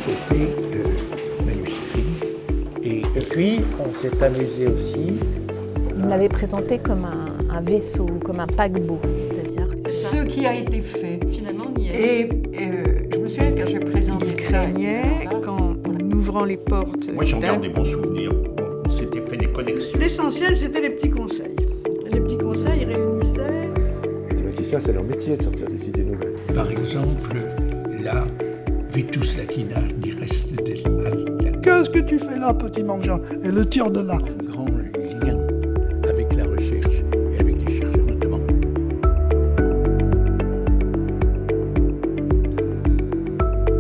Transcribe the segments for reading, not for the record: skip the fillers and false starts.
côté manuscrit. Et puis, on s'est amusé aussi. Il l'avait présenté comme un vaisseau, comme un paquebot, c'est-à-dire ce qui a été fait. Finalement, on y est. Et je me souviens quand j'ai présenté il craignait qu'en ouvrant les portes... Moi, j'en garde des bons souvenirs. On s'était fait des connexions. L'essentiel, c'était les petits conseils. Les petits conseils réunissaient... Les thématiciens, c'est leur métier de sortir des idées nouvelles. Par exemple, la Vetus Latina du reste des Alpes. Qu'est-ce que tu fais là, petit mangeant? Et le tir de là. Un grand lien avec la recherche et avec les chercheurs notamment.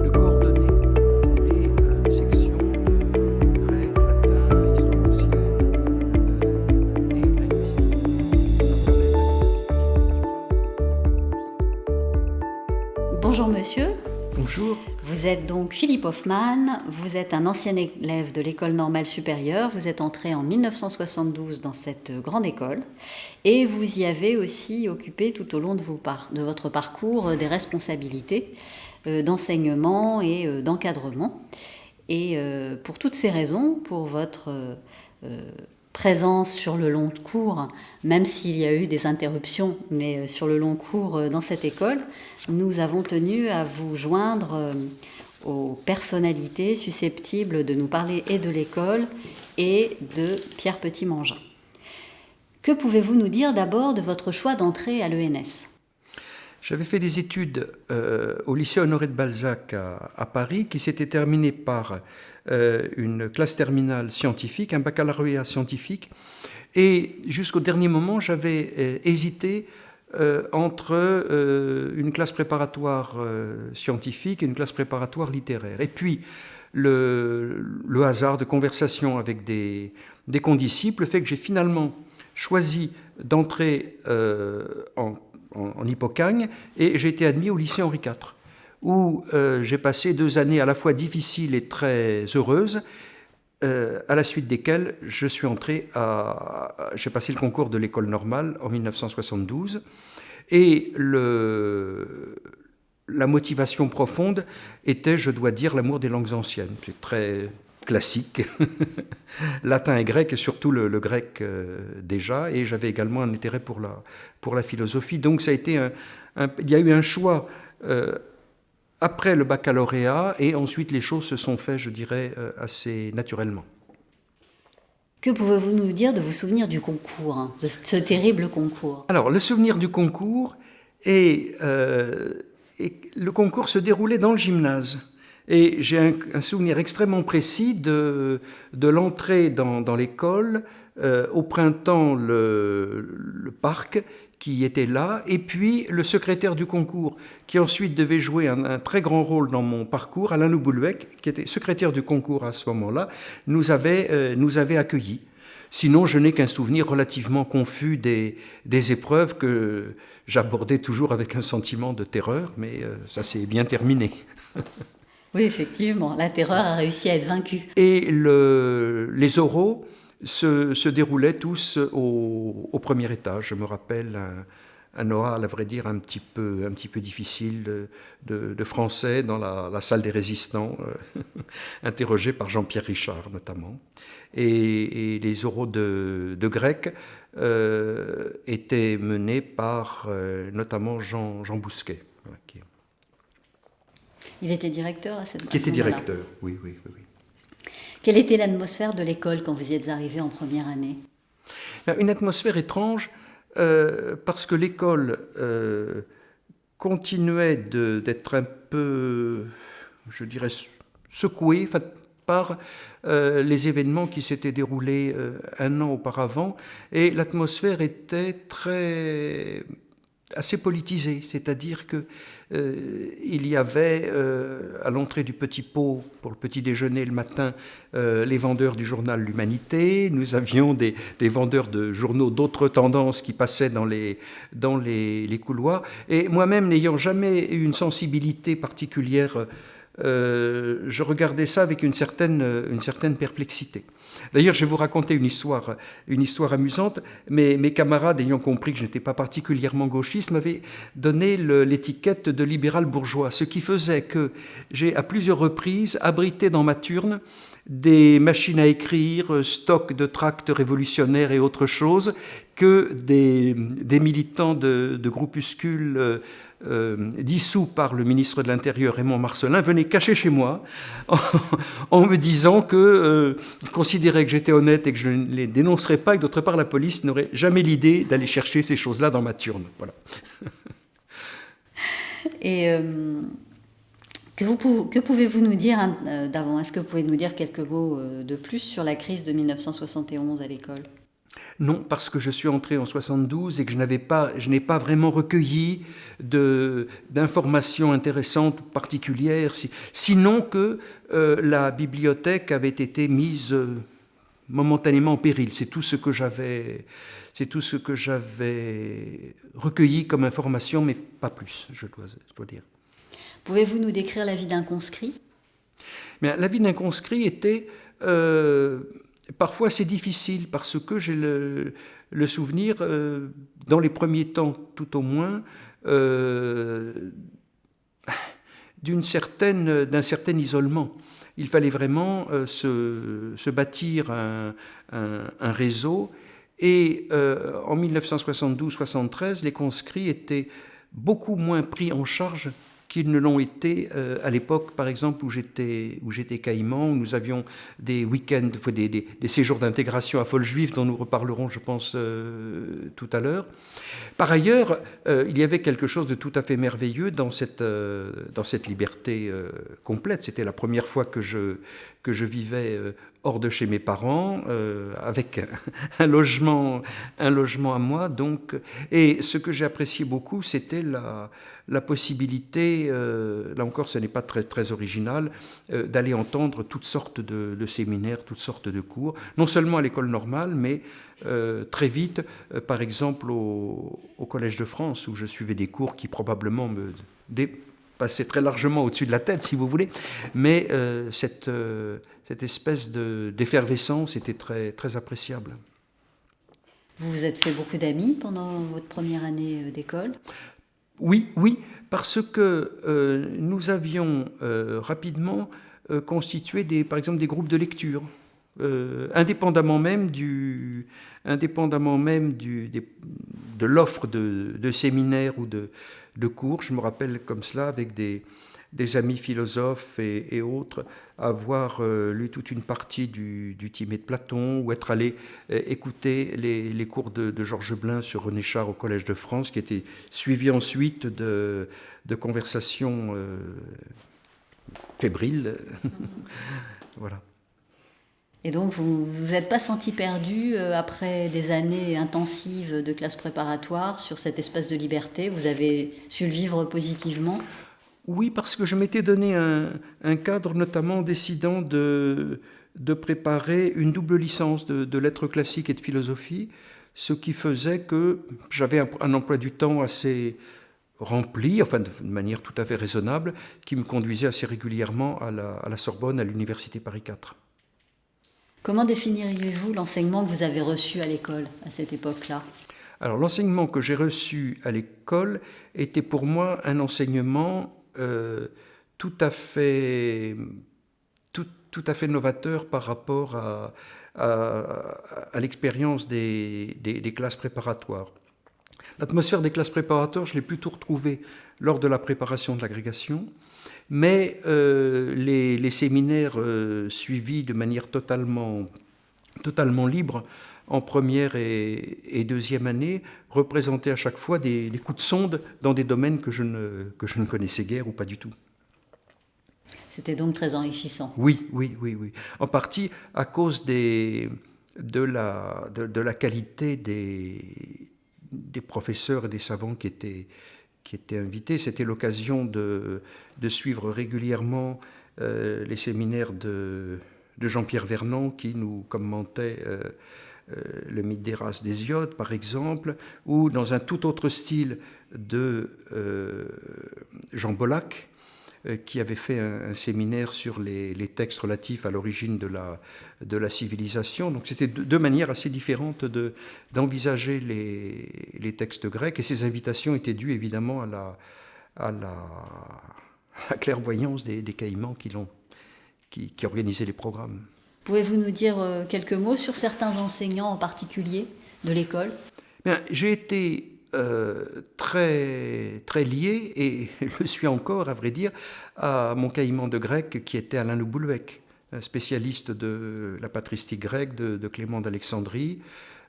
De coordonner les sections grec, latin, histoire ancienne et linguistique. Bonjour monsieur. Bonjour. Vous êtes donc Philippe Hoffmann, vous êtes un ancien élève de l'École normale supérieure, vous êtes entré en 1972 dans cette grande école et vous y avez aussi occupé tout au long de votre parcours des responsabilités d'enseignement et d'encadrement. Et pour toutes ces raisons, pour votre présence sur le long cours, même s'il y a eu des interruptions, mais sur le long cours dans cette école, nous avons tenu à vous joindre aux personnalités susceptibles de nous parler et de l'école et de Pierre Petit-Mangin. Que pouvez-vous nous dire d'abord de votre choix d'entrée à l'ENS ? J'avais fait des études au lycée Honoré de Balzac à Paris, qui s'était terminé par une classe terminale scientifique, un baccalauréat scientifique. Et jusqu'au dernier moment, j'avais hésité entre une classe préparatoire scientifique et une classe préparatoire littéraire. Et puis, le hasard de conversation avec des condisciples fait que j'ai finalement choisi d'entrer en Hippocagne, et j'ai été admis au lycée Henri IV, où j'ai passé 2 années à la fois difficiles et très heureuses, à la suite desquelles je suis entré j'ai passé le concours de l'école normale en 1972, et la motivation profonde était, je dois dire, l'amour des langues anciennes. C'est très classique, latin et grec, et surtout le grec déjà, et j'avais également un intérêt pour la philosophie. Donc ça a été il y a eu un choix après le baccalauréat, et ensuite les choses se sont faites, je dirais, assez naturellement. Que pouvez-vous nous dire de vos souvenirs du concours, de ce terrible concours ? Alors, le souvenir du concours, le concours se déroulait dans le gymnase. Et j'ai un souvenir extrêmement précis de l'entrée dans l'école, au printemps, le parc qui était là, et puis le secrétaire du concours, qui ensuite devait jouer un très grand rôle dans mon parcours, Alain Louboulbec, qui était secrétaire du concours à ce moment-là, nous avait accueillis. Sinon, je n'ai qu'un souvenir relativement confus des épreuves que j'abordais toujours avec un sentiment de terreur, mais ça s'est bien terminé. Oui, effectivement, la terreur a réussi à être vaincue. Et les oraux se déroulaient tous au premier étage. Je me rappelle un oral, à vrai dire, un petit peu difficile de français dans la salle des résistants, interrogé par Jean-Pierre Richard notamment. Et les oraux de grec étaient menés par notamment Jean Bousquet. Voilà, Il était directeur à cette Qui était directeur, oui. Quelle était l'atmosphère de l'école quand vous y êtes arrivé en première année ? Une atmosphère étrange, parce que l'école continuait d'être un peu, je dirais, secouée par les événements qui s'étaient déroulés 1 an auparavant, et l'atmosphère était assez politisée, c'est-à-dire que il y avait à l'entrée du Petit Pot pour le petit déjeuner le matin les vendeurs du journal L'Humanité. Nous avions des vendeurs de journaux d'autres tendances qui passaient dans les couloirs, et moi-même n'ayant jamais eu une sensibilité particulière je regardais ça avec une certaine perplexité. D'ailleurs, je vais vous raconter une histoire amusante. Mes camarades, ayant compris que je n'étais pas particulièrement gauchiste, m'avaient donné l'étiquette de libéral bourgeois, ce qui faisait que j'ai à plusieurs reprises abrité dans ma turne des machines à écrire, stock de tracts révolutionnaires et autres choses, que des militants de groupuscules dissous par le ministre de l'Intérieur Raymond Marcellin venaient cacher chez moi en me disant qu'ils considéraient que j'étais honnête et que je ne les dénoncerais pas, et que d'autre part la police n'aurait jamais l'idée d'aller chercher ces choses-là dans ma turne. Voilà. Et que pouvez-vous nous dire d'avant? Est-ce que vous pouvez nous dire quelques mots de plus sur la crise de 1971 à l'école? Non, parce que je suis entré en 72 et que je n'ai pas vraiment recueilli d'informations intéressantes ou particulières, sinon que la bibliothèque avait été mise momentanément en péril. C'est tout ce que j'avais recueilli comme information, mais pas plus, je dois dire. Pouvez-vous nous décrire la vie d'un conscrit? Bien, la vie d'un conscrit était parfois assez difficile, parce que j'ai le souvenir, dans les premiers temps tout au moins, d'un certain isolement. Il fallait vraiment se bâtir un réseau, et en 1972-73, les conscrits étaient beaucoup moins pris en charge qu'ils ne l'ont été à l'époque, par exemple, où j'étais caïman, où nous avions des week-ends, des séjours d'intégration à Folle-Juive, dont nous reparlerons, je pense, tout à l'heure. Par ailleurs, il y avait quelque chose de tout à fait merveilleux dans cette liberté complète. C'était la première fois que je vivais hors de chez mes parents, avec un logement à moi. Donc, et ce que j'ai apprécié beaucoup, c'était la possibilité, là encore ce n'est pas très, très original, d'aller entendre toutes sortes de séminaires, toutes sortes de cours, non seulement à l'école normale, mais très vite, par exemple au Collège de France, où je suivais des cours qui probablement me passaient très largement au-dessus de la tête, si vous voulez, mais cette espèce d'effervescence était très, très appréciable. Vous vous êtes fait beaucoup d'amis pendant votre première année d'école? Oui, parce que nous avions rapidement constitué par exemple des groupes de lecture, indépendamment même de l'offre de séminaires ou de cours. Je me rappelle comme cela, avec des amis philosophes et autres, avoir lu toute une partie du Timée de Platon, ou être allé écouter les cours de Georges Blin sur René Char au Collège de France, qui étaient suivis ensuite de conversations fébriles. Voilà. Et donc, vous vous êtes pas senti perdu après des années intensives de classe préparatoire sur cette espèce de liberté? Vous avez su le vivre positivement? Oui, parce que je m'étais donné un cadre, notamment en décidant de préparer une double licence de lettres classiques et de philosophie, ce qui faisait que j'avais un emploi du temps assez rempli, enfin de manière tout à fait raisonnable, qui me conduisait assez régulièrement à la Sorbonne, à l'université Paris IV. Comment définiriez-vous l'enseignement que vous avez reçu à l'école à cette époque-là? Alors, l'enseignement que j'ai reçu à l'école était pour moi un enseignement tout à fait novateur par rapport à l'expérience des classes préparatoires. L'atmosphère des classes préparatoires, je l'ai plutôt retrouvée lors de la préparation de l'agrégation, mais les séminaires suivis de manière totalement libre en première et deuxième année représentaient à chaque fois des coups de sonde dans des domaines que je ne connaissais guère ou pas du tout. C'était donc très enrichissant. Oui. En partie à cause de la qualité des professeurs et des savants qui étaient invités. C'était l'occasion de suivre régulièrement les séminaires de Jean-Pierre Vernant, qui nous commentait le mythe d'Érasme d'Hésiode, par exemple, ou dans un tout autre style de Jean Bollack, qui avait fait un séminaire sur les textes relatifs à l'origine de la civilisation. Donc c'était deux manières assez différentes d'envisager les textes grecs, et ces invitations étaient dues évidemment à la clairvoyance des caïmans qui organisaient les programmes. Pouvez-vous nous dire quelques mots sur certains enseignants en particulier de l'école ? Bien, j'ai été très, très lié, et je le suis encore, à vrai dire, à mon caïman de grec qui était Alain Louboulbec, un spécialiste de la patristique grecque de Clément d'Alexandrie,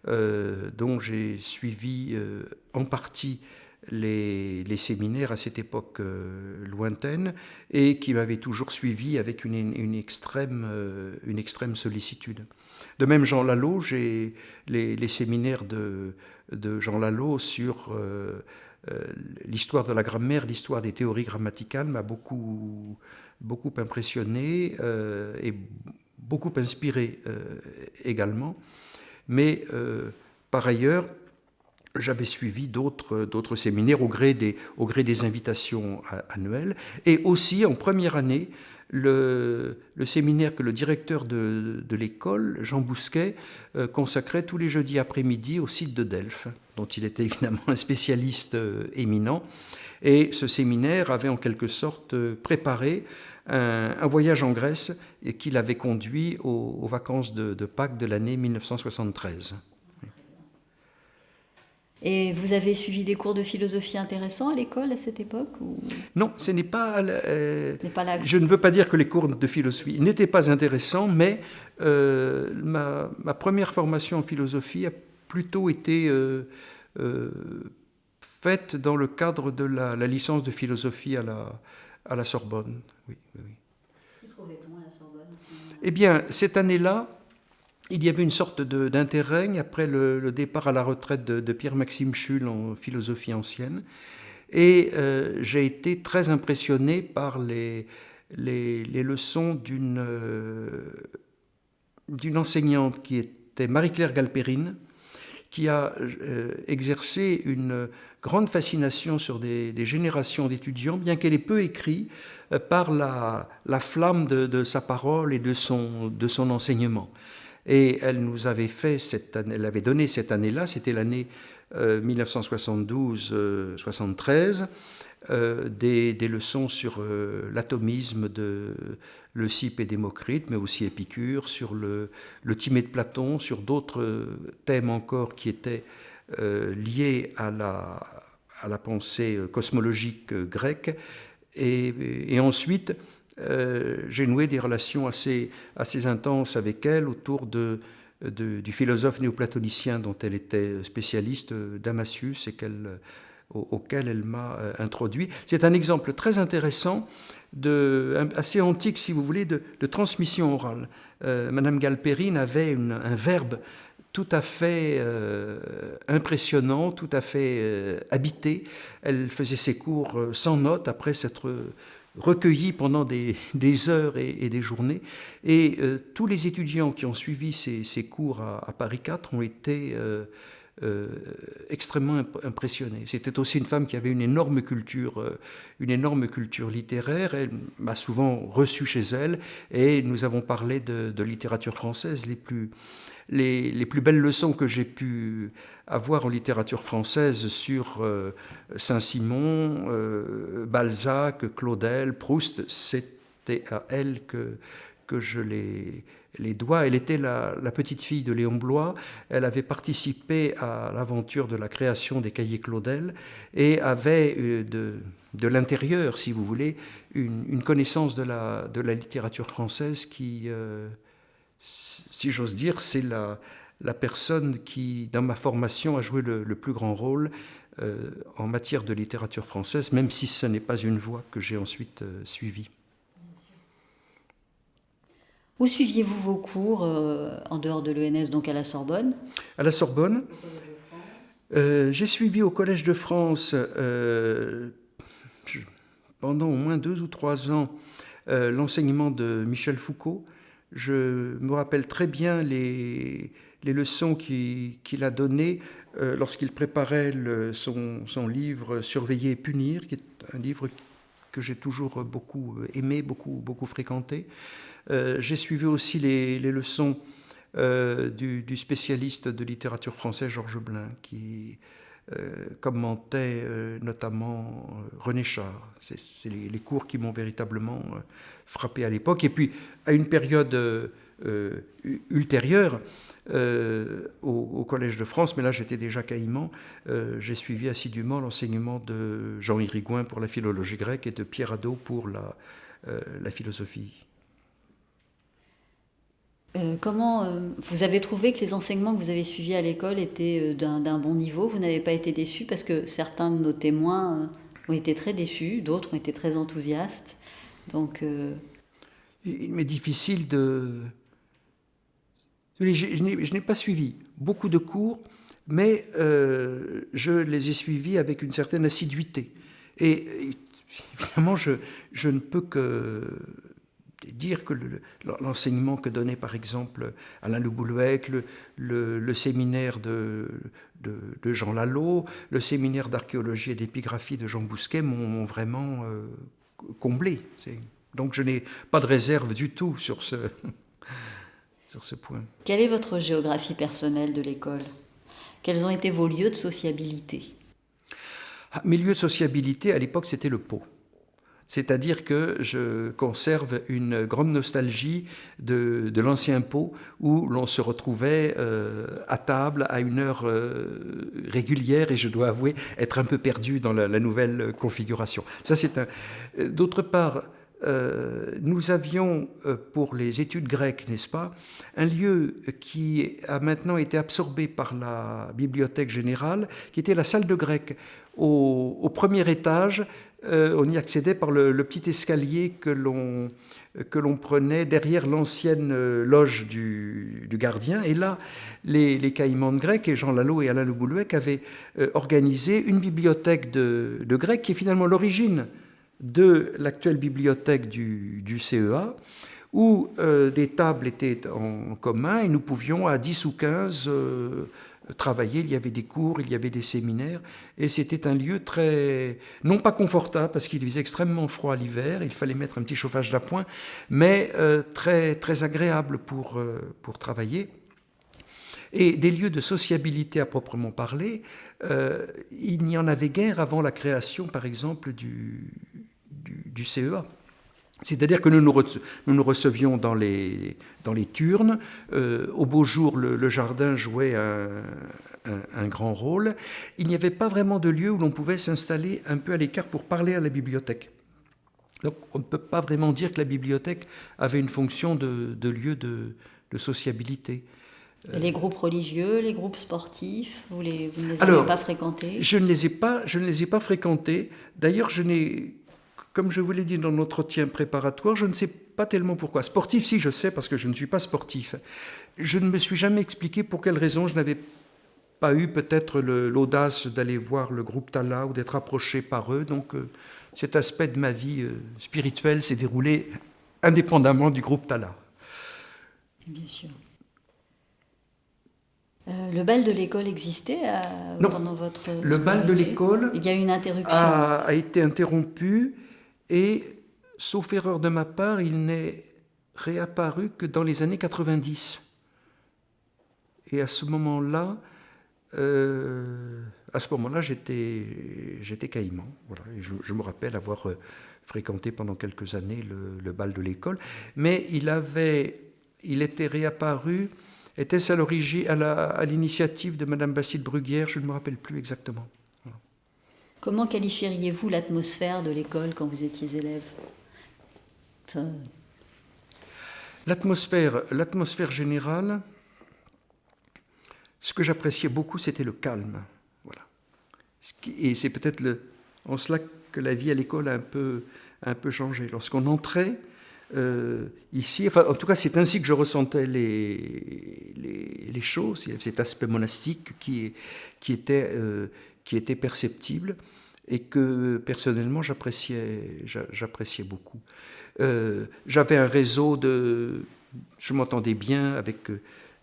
dont j'ai suivi en partie les séminaires à cette époque lointaine, et qui m'avait toujours suivi avec une extrême sollicitude. De même, Jean Lalo, j'ai les séminaires de Jean Lalo sur l'histoire de la grammaire, l'histoire des théories grammaticales m'a beaucoup impressionné et beaucoup inspiré également. Mais par ailleurs, j'avais suivi d'autres séminaires au gré des invitations annuelles, et aussi en première année le séminaire que le directeur de l'école, Jean Bousquet, consacrait tous les jeudis après-midi au site de Delphes, dont il était évidemment un spécialiste éminent. Et ce séminaire avait en quelque sorte préparé un voyage en Grèce et qui l'avait conduit aux vacances de Pâques de l'année 1973. Et vous avez suivi des cours de philosophie intéressants à l'école à cette époque ou... Non, ce n'est pas... Je ne veux pas dire que les cours de philosophie n'étaient pas intéressants, mais ma première formation en philosophie a plutôt été faite dans le cadre de la licence de philosophie à la Sorbonne. Oui. Qu'y trouvait-on à la Sorbonne ? Eh bien, cette année-là, il y avait une sorte d'interrègne après le départ à la retraite de Pierre-Maxime Schul en philosophie ancienne. Et j'ai été très impressionné par les leçons d'une enseignante qui était Marie-Claire Galperine, qui a exercé une grande fascination sur des générations d'étudiants, bien qu'elle ait peu écrit, par la flamme de sa parole et de son enseignement. Et elle nous avait elle avait donné cette année-là, c'était l'année 1972-73, des leçons sur l'atomisme de Leucippe et Démocrite, mais aussi Épicure, sur le Timée de Platon, sur d'autres thèmes encore qui étaient liés à la pensée cosmologique grecque. Et ensuite, j'ai noué des relations assez intenses avec elle autour du philosophe néoplatonicien dont elle était spécialiste, Damascius, et auquel elle m'a introduit. C'est un exemple très intéressant, assez antique si vous voulez, de transmission orale. Madame Galperine avait un verbe tout à fait impressionnant, tout à fait habité. Elle faisait ses cours sans notes, après s'être recueillis pendant des heures et des journées. Et tous les étudiants qui ont suivi ces cours à Paris 4 ont été extrêmement impressionnés. C'était aussi une femme qui avait une énorme culture littéraire. Elle m'a souvent reçu chez elle et nous avons parlé de littérature française. Les plus belles leçons que j'ai pu avoir en littérature française sur Saint-Simon, Balzac, Claudel, Proust, c'était à elle que je les dois. Elle était la petite fille de Léon Bloy. Elle avait participé à l'aventure de la création des cahiers Claudel et avait de l'intérieur, si vous voulez, une connaissance de la littérature française qui... si j'ose dire, c'est la personne qui, dans ma formation, a joué le plus grand rôle en matière de littérature française, même si ce n'est pas une voie que j'ai ensuite suivie. Où suiviez-vous vos cours en dehors de l'ENS, donc à la Sorbonne ? À la Sorbonne, j'ai suivi au Collège de France pendant au moins 2 ou 3 ans l'enseignement de Michel Foucault. Je me rappelle très bien les leçons qu'il a données lorsqu'il préparait son livre « Surveiller et punir », qui est un livre que j'ai toujours beaucoup aimé, beaucoup fréquenté. J'ai suivi aussi les leçons du spécialiste de littérature française Georges Blin, qui commentait notamment René Char. C'est les cours qui m'ont véritablement frappé à l'époque. Et puis, à une période ultérieure, au Collège de France, mais là j'étais déjà caïman, j'ai suivi assidûment l'enseignement de Jean Irigoyen pour la philologie grecque et de Pierre Hadot pour la philosophie. Comment vous avez trouvé que les enseignements que vous avez suivis à l'école étaient d'un bon niveau? Vous n'avez pas été déçu? Parce que certains de nos témoins ont été très déçus, d'autres ont été très enthousiastes. Donc, il m'est difficile de... Je n'ai pas suivi beaucoup de cours, mais je les ai suivis avec une certaine assiduité. Et évidemment, je ne peux que dire que l'enseignement que donnait par exemple Alain Le Boulouec, le séminaire de Jean Lallot, le séminaire d'archéologie et d'épigraphie de Jean Bousquet m'ont vraiment comblé. Donc je n'ai pas de réserve du tout sur ce point. Quelle est votre géographie personnelle de l'école? Quels ont été vos lieux de sociabilité? Mes lieux de sociabilité, à l'époque, c'était le Pau. C'est-à-dire que je conserve une grande nostalgie de l'ancien Pau, où l'on se retrouvait à table à une heure régulière, et je dois avouer être un peu perdu dans la nouvelle configuration. Ça, c'est un... D'autre part, nous avions, pour les études grecques, n'est-ce pas, un lieu qui a maintenant été absorbé par la bibliothèque générale, qui était la salle de grec. Au premier étage, on y accédait par le petit escalier que l'on prenait derrière l'ancienne loge du gardien. Et là, les caïmans de grec, et Jean Lallot et Alain Le Boulouec, avaient organisé une bibliothèque de grec qui est finalement l'origine de l'actuelle bibliothèque du CEA, où des tables étaient en commun et nous pouvions à 10 ou 15 travailler. Il y avait des cours, il y avait des séminaires, et c'était un lieu très, non pas confortable parce qu'il faisait extrêmement froid l'hiver, il fallait mettre un petit chauffage d'appoint, mais très, très agréable pour travailler. Et des lieux de sociabilité à proprement parler, il n'y en avait guère avant la création, par exemple, du CEA. C'est-à-dire que nous nous recevions dans les turnes. Au beau jour, le jardin jouait un grand rôle. Il n'y avait pas vraiment de lieu où l'on pouvait s'installer un peu à l'écart pour parler à la bibliothèque. Donc on ne peut pas vraiment dire que la bibliothèque avait une fonction de lieu de sociabilité. Et les groupes religieux, les groupes sportifs, vous ne les avez pas fréquentés? Je ne les ai pas fréquentés. D'ailleurs, comme je vous l'ai dit dans l'entretien préparatoire, je ne sais pas tellement pourquoi. Sportif, si, je sais, parce que je ne suis pas sportif. Je ne me suis jamais expliqué pour quelle raison je n'avais pas eu peut-être l'audace d'aller voir le groupe Tala ou d'être approché par eux. Donc cet aspect de ma vie spirituelle s'est déroulé indépendamment du groupe Tala. Bien sûr. Le bal de l'école existait pendant votre scolarité? Le bal de l'école, il y a eu une interruption. A été interrompu, et, sauf erreur de ma part, il n'est réapparu que dans les années 90. Et à ce moment-là, j'étais caïman. Voilà, et je me rappelle avoir fréquenté pendant quelques années le bal de l'école. Mais il était réapparu. Était-ce à l'origine, à l'initiative de Madame Bastide Bruguière? Je ne me rappelle plus exactement. Voilà. Comment qualifieriez-vous l'atmosphère de l'école quand vous étiez élève? L'atmosphère générale, ce que j'appréciais beaucoup, c'était le calme. Voilà. Et c'est peut-être en cela que la vie à l'école a un peu changé. Lorsqu'on entrait ici, enfin, en tout cas, c'est ainsi que je ressentais les choses. Il y avait cet aspect monastique qui était perceptible et que personnellement j'appréciais beaucoup. J'avais un réseau je m'entendais bien avec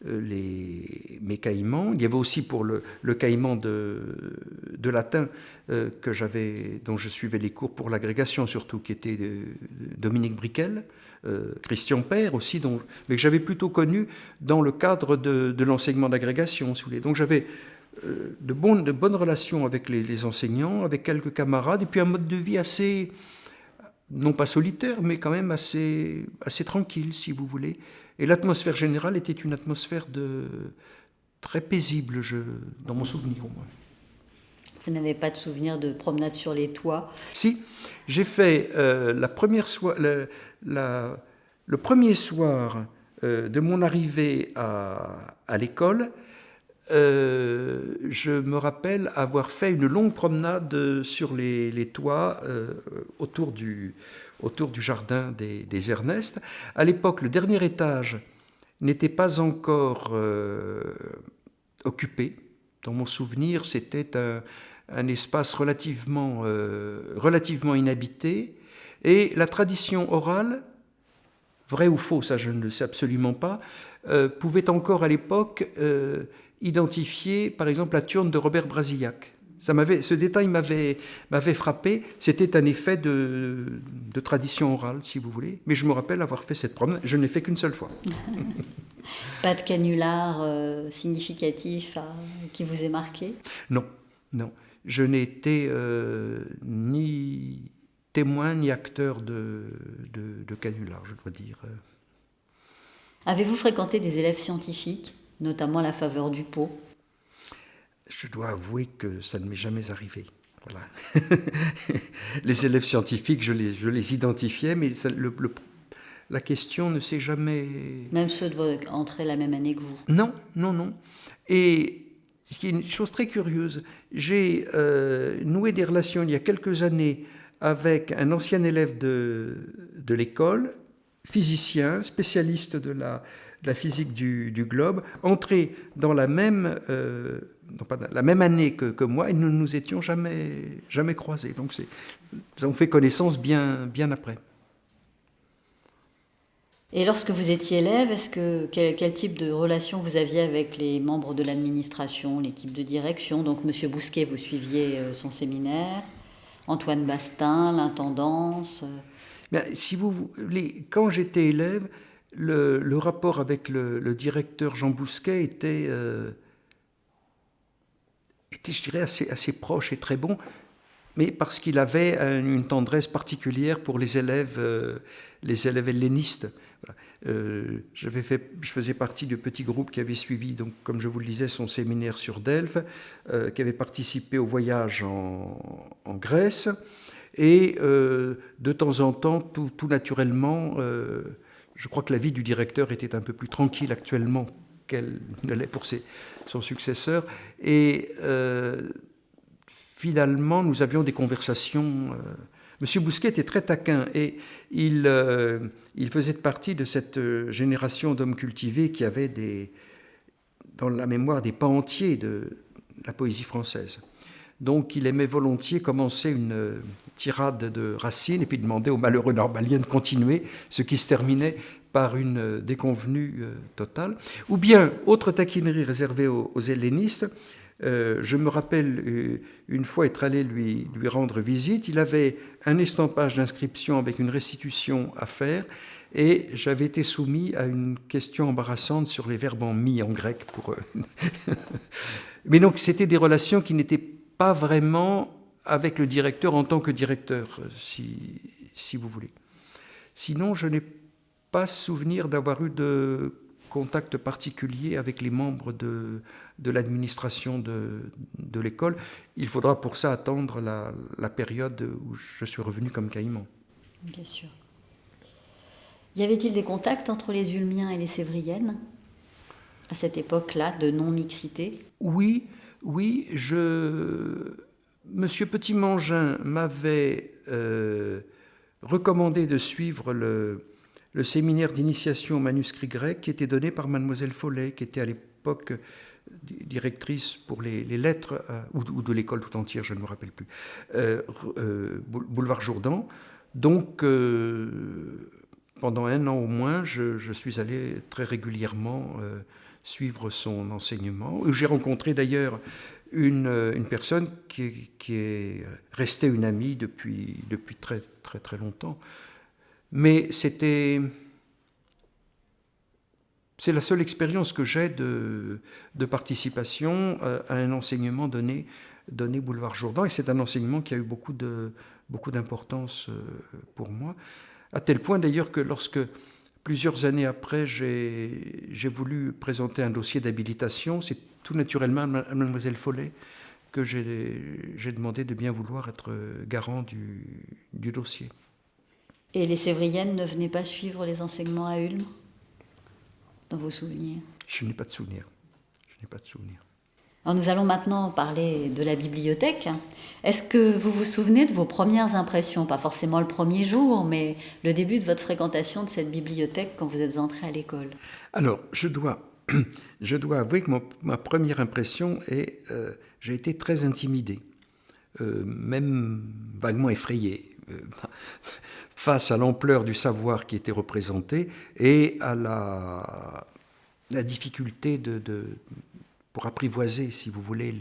mes caïmans. Il y avait aussi pour le caïman de latin dont je suivais les cours pour l'agrégation surtout, qui était Dominique Briquel, Christian Père aussi, mais que j'avais plutôt connu dans le cadre de l'enseignement d'agrégation, si vous voulez. Donc j'avais de bonnes relations avec les enseignants, avec quelques camarades, et puis un mode de vie assez, non pas solitaire, mais quand même assez tranquille, si vous voulez. Et l'atmosphère générale était une atmosphère très paisible, dans mon souvenir au moins. Vous n'avez pas de souvenir de promenade sur les toits? Si, j'ai fait le premier soir de mon arrivée à l'école. Je me rappelle avoir fait une longue promenade sur les toits autour du jardin des Ernest. À l'époque, le dernier étage n'était pas encore occupé. Dans mon souvenir, c'était un espace relativement inhabité. Et la tradition orale, vrai ou faux, ça je ne le sais absolument pas, pouvait encore à l'époque identifier, par exemple, la turne de Robert Brasillac. Ce détail m'avait frappé. C'était un effet de tradition orale, si vous voulez. Mais je me rappelle avoir fait cette promenade. Je ne l'ai fait qu'une seule fois. Pas de canular significatif qui vous ait marqué? Non. Je n'ai été ni témoin ni acteur de canular, je dois dire. Avez-vous fréquenté des élèves scientifiques, notamment à la faveur du pot? Je dois avouer que ça ne m'est jamais arrivé. Voilà. Les élèves scientifiques, je les identifiais, mais la question ne s'est jamais... Même ceux de votre entrée la même année que vous? Non. Et ce qui est une chose très curieuse, j'ai noué des relations il y a quelques années avec un ancien élève de l'école, physicien, spécialiste de la physique du globe, entré dans la même année que moi, et nous ne nous étions jamais croisés. Donc nous avons fait connaissance bien après. Et lorsque vous étiez élève, quel type de relation vous aviez avec les membres de l'administration, l'équipe de direction? Donc M. Bousquet, vous suiviez son séminaire, Antoine Bastin, l'intendance. Bien, si vous voulez, quand j'étais élève, le rapport avec le directeur Jean Bousquet était, je dirais, assez proche et très bon, mais parce qu'il avait une tendresse particulière pour les élèves hellénistes. Voilà. Je faisais partie du petit groupe qui avait suivi, donc, comme je vous le disais, son séminaire sur Delphes, qui avait participé au voyage en Grèce, et de temps en temps, tout naturellement, je crois que la vie du directeur était un peu plus tranquille actuellement qu'elle ne l'est pour son successeur, et finalement, nous avions des conversations. Monsieur Bousquet était très taquin, et il faisait partie de cette génération d'hommes cultivés qui avaient dans la mémoire des pans entiers de la poésie française. Donc il aimait volontiers commencer une tirade de Racine et puis demander au malheureux normalien de continuer, ce qui se terminait par une déconvenue totale. Ou bien, autre taquinerie réservée aux hellénistes, je me rappelle une fois être allé lui rendre visite. Il avait un estampage d'inscription avec une restitution à faire, et j'avais été soumis à une question embarrassante sur les verbes en mi en grec. Mais donc c'était des relations qui n'étaient pas vraiment avec le directeur en tant que directeur, si vous voulez. Sinon, je n'ai pas souvenir d'avoir eu de contact particulier avec les membres de l'administration de l'école. Il faudra pour ça attendre la période où je suis revenu comme caïman. Bien sûr. Y avait-il des contacts entre les Ulmiens et les Sévriennes à cette époque-là de non-mixité? Oui. Monsieur Petit-Mangin m'avait recommandé de suivre le séminaire d'initiation au manuscrit grec qui était donné par mademoiselle Follet, qui était à l'époque directrice pour les lettres, ou de l'école tout entière, je ne me rappelle plus, boulevard Jourdan. Donc, pendant un an au moins, je suis allé très régulièrement suivre son enseignement. J'ai rencontré d'ailleurs une personne qui est restée une amie depuis très, très, très longtemps. Mais c'est la seule expérience que j'ai de participation à un enseignement donné boulevard Jourdan, et c'est un enseignement qui a eu beaucoup d'importance pour moi, à tel point d'ailleurs que lorsque, plusieurs années après, j'ai voulu présenter un dossier d'habilitation, c'est tout naturellement à Mademoiselle Follet que j'ai demandé de bien vouloir être garant du dossier. Et les Sévriennes ne venaient pas suivre les enseignements à Ulm, dans vos souvenirs? Je n'ai pas de souvenir. Alors nous allons maintenant parler de la bibliothèque. Est-ce que vous vous souvenez de vos premières impressions? Pas forcément le premier jour, mais le début de votre fréquentation de cette bibliothèque quand vous êtes entré à l'école. Alors, je dois avouer que ma première impression est j'ai été très intimidé, même vaguement effrayé, face à l'ampleur du savoir qui était représenté et à la difficulté pour apprivoiser, si vous voulez,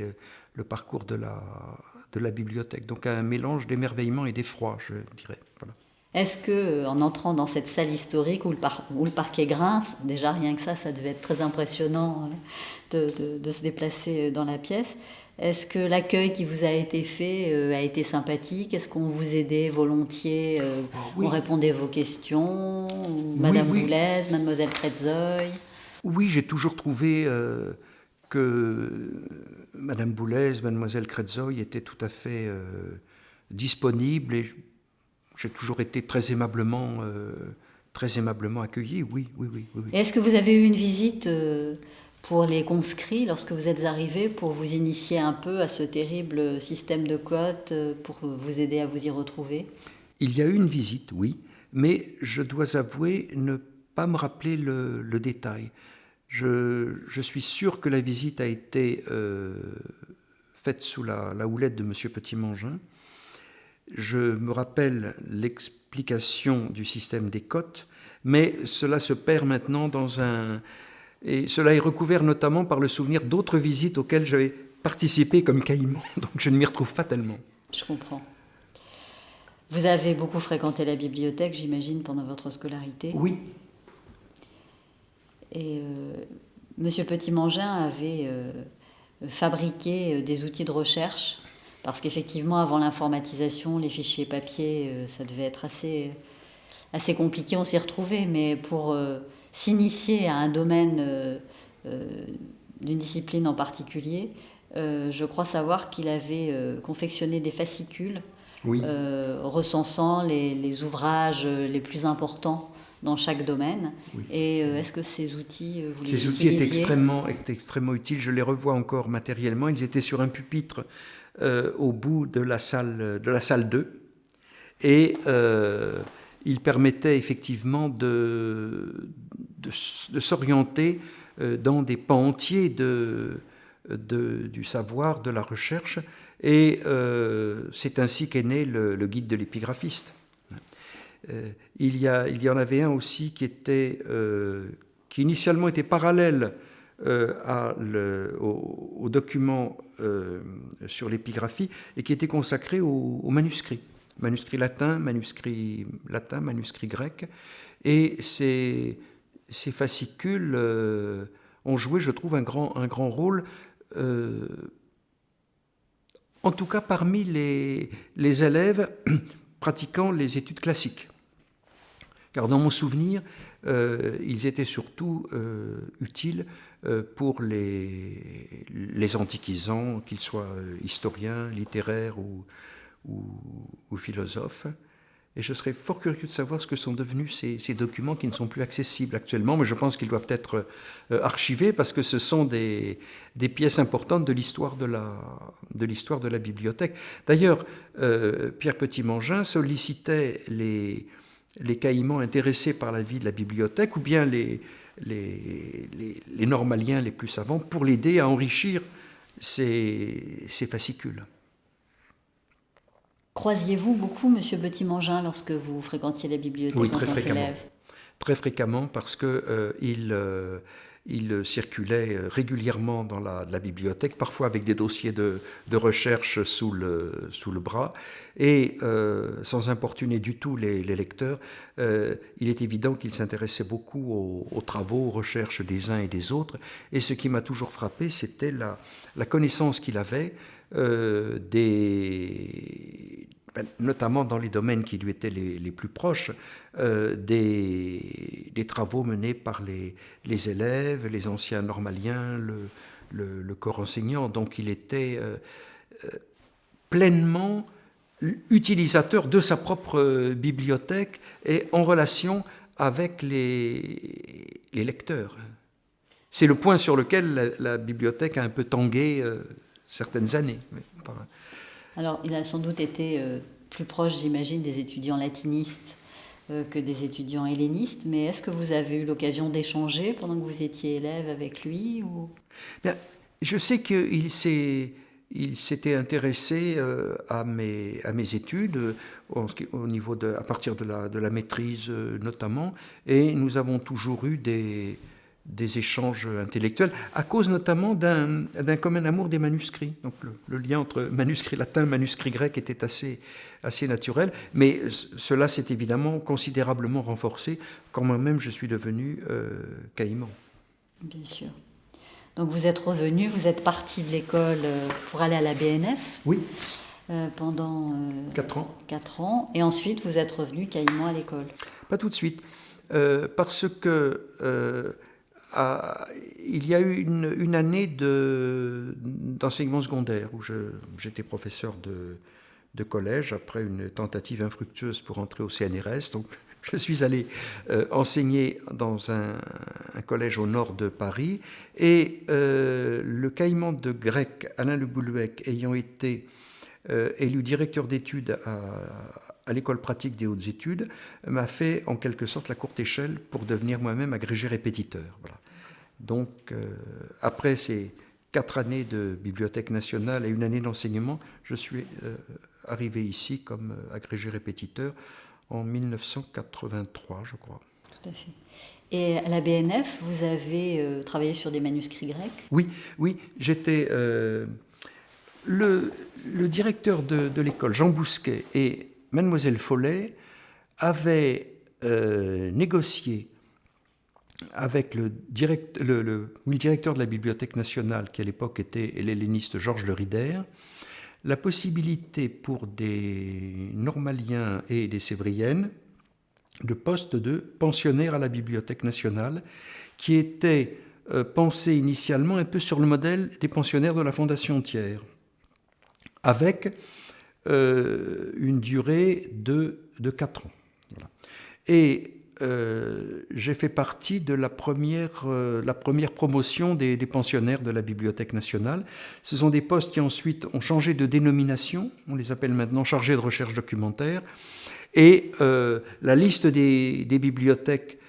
le parcours de la bibliothèque. Donc un mélange d'émerveillement et d'effroi, je dirais. Voilà. Est-ce que, en entrant dans cette salle historique où le parquet grince, déjà rien que ça devait être très impressionnant de se déplacer dans la pièce, est-ce que l'accueil qui vous a été fait a été sympathique? Est-ce qu'on vous aidait volontiers? Oui. On répondait à vos questions? Madame Boulez, Mademoiselle Kretzoy? Oui, j'ai toujours trouvé que Madame Boulez, Mademoiselle Kretzoy étaient tout à fait disponibles, et j'ai toujours été très aimablement accueilli, oui. Et est-ce que vous avez eu une visite pour les conscrits lorsque vous êtes arrivé, pour vous initier un peu à ce terrible système de cotes, pour vous aider à vous y retrouver? Il y a eu une visite, oui, mais je dois avouer ne pas me rappeler le détail. Je suis sûr que la visite a été faite sous la houlette de M. Petit-Mangin. Je me rappelle l'explication du système des cotes, mais cela se perd maintenant et cela est recouvert notamment par le souvenir d'autres visites auxquelles j'avais participé comme caïman, donc je ne m'y retrouve pas tellement. Je comprends. Vous avez beaucoup fréquenté la bibliothèque, j'imagine, pendant votre scolarité? Oui. Et M. Petit-Mangin avait fabriqué des outils de recherche, parce qu'effectivement, avant l'informatisation, les fichiers papier, ça devait être assez compliqué, on s'y retrouvait, mais pour s'initier à un domaine d'une discipline en particulier, je crois savoir qu'il avait confectionné des fascicules recensant les ouvrages les plus importants dans chaque domaine. Oui. Et est-ce que ces outils, vous les utilisiez? Ces outils étaient extrêmement utiles. Je les revois encore matériellement. Ils étaient sur un pupitre au bout de la salle 2. Et ils permettaient effectivement de s'orienter dans des pans entiers du savoir, de la recherche. Et c'est ainsi qu'est né le guide de l'épigraphiste. Il y en avait un aussi qui initialement était parallèle au document sur l'épigraphie et qui était consacré aux manuscrits. Manuscrits latins, manuscrits grecs. Et ces fascicules ont joué, je trouve, un grand rôle, en tout cas parmi les élèves pratiquant les études classiques. Car dans mon souvenir, ils étaient surtout utiles pour les antiquisants, qu'ils soient historiens, littéraires ou philosophes. Et je serais fort curieux de savoir ce que sont devenus ces documents qui ne sont plus accessibles actuellement, mais je pense qu'ils doivent être archivés parce que ce sont des pièces importantes de l'histoire de la bibliothèque. D'ailleurs, Pierre Petit-Mangin sollicitait les caïmans intéressés par la vie de la bibliothèque ou bien les normaliens les plus savants pour l'aider à enrichir ces fascicules. Croisiez-vous beaucoup M. Petit-Mangin lorsque vous fréquentiez la bibliothèque en tant qu'élève? Très fréquemment, parce qu'il il circulait régulièrement dans la bibliothèque, parfois avec des dossiers de recherche sous le bras, et sans importuner du tout les lecteurs, il est évident qu'il s'intéressait beaucoup aux travaux, aux recherches des uns et des autres, et ce qui m'a toujours frappé, c'était la connaissance qu'il avait notamment dans les domaines qui lui étaient les plus proches, des travaux menés par les élèves, les anciens normaliens, le corps enseignant. Donc il était pleinement utilisateur de sa propre bibliothèque et en relation avec les lecteurs. C'est le point sur lequel la bibliothèque a un peu tangué certaines années. Alors, il a sans doute été plus proche, j'imagine, des étudiants latinistes que des étudiants hellénistes, mais est-ce que vous avez eu l'occasion d'échanger pendant que vous étiez élève avec lui ou... Bien, je sais qu'il s'était intéressé à mes études, au niveau à partir de la maîtrise notamment, et nous avons toujours eu des échanges intellectuels, à cause notamment d'un commun amour des manuscrits. Donc le lien entre manuscrit latin et manuscrit grec était assez naturel, mais cela s'est évidemment considérablement renforcé quand moi-même je suis devenu caïman. Bien sûr. Donc vous êtes revenu, vous êtes parti de l'école pour aller à la BNF. Oui. Pendant 4 ans. 4 ans, et ensuite vous êtes revenu caïman à l'école. Pas tout de suite, parce que il y a eu une année d'enseignement secondaire où j'étais professeur de collège après une tentative infructueuse pour entrer au CNRS. Donc je suis allé enseigner dans un collège au nord de Paris, et le caïman de grec Alain Le Bouluec ayant été élu directeur d'études à l'école pratique des hautes études, m'a fait en quelque sorte la courte échelle pour devenir moi-même agrégé répétiteur. Voilà. Donc, après ces 4 années de bibliothèque nationale et une année d'enseignement, je suis arrivé ici comme agrégé répétiteur en 1983, je crois. Tout à fait. Et à la BNF, vous avez travaillé sur des manuscrits grecs ? Oui, j'étais... Le directeur de l'école, Jean Bousquet, et Mademoiselle Follet avaient négocié avec le directeur de la Bibliothèque nationale, qui à l'époque était l'helléniste Georges Le Rider, la possibilité pour des normaliens et des sévriennes de postes de pensionnaires à la Bibliothèque nationale, qui étaient pensés initialement un peu sur le modèle des pensionnaires de la Fondation Thiers, avec une durée de 4 ans. Voilà. Et j'ai fait partie de la première promotion des pensionnaires de la Bibliothèque nationale. Ce sont des postes qui ensuite ont changé de dénomination, on les appelle maintenant chargés de recherche documentaire, et la liste des bibliothèques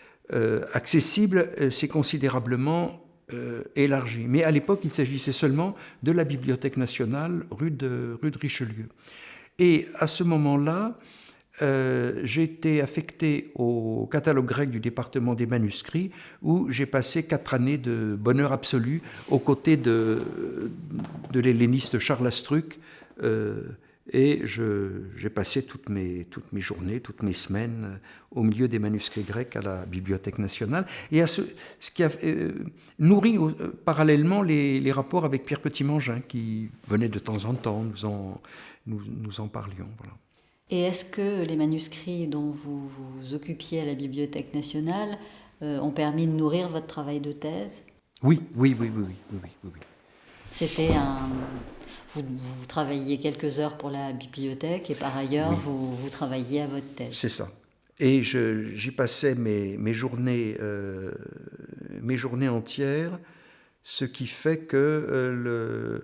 accessibles s'est considérablement élargie. Mais à l'époque, il s'agissait seulement de la Bibliothèque nationale rue de Richelieu. Et à ce moment-là, j'ai été affecté au catalogue grec du département des manuscrits, où j'ai passé 4 années de bonheur absolu aux côtés de l'helléniste Charles Astruc, et j'ai passé toutes mes journées, toutes mes semaines au milieu des manuscrits grecs à la Bibliothèque nationale, et à ce qui a nourri parallèlement les rapports avec Pierre Petit-Mangin, qui venait de temps en temps, nous en parlions. Voilà. Et est-ce que les manuscrits dont vous vous occupiez à la Bibliothèque nationale ont permis de nourrir votre travail de thèse ? Oui. C'était Vous travailliez quelques heures pour la bibliothèque et par ailleurs, oui, vous travailliez à votre thèse. C'est ça. Et j'y passais mes journées entières, ce qui fait que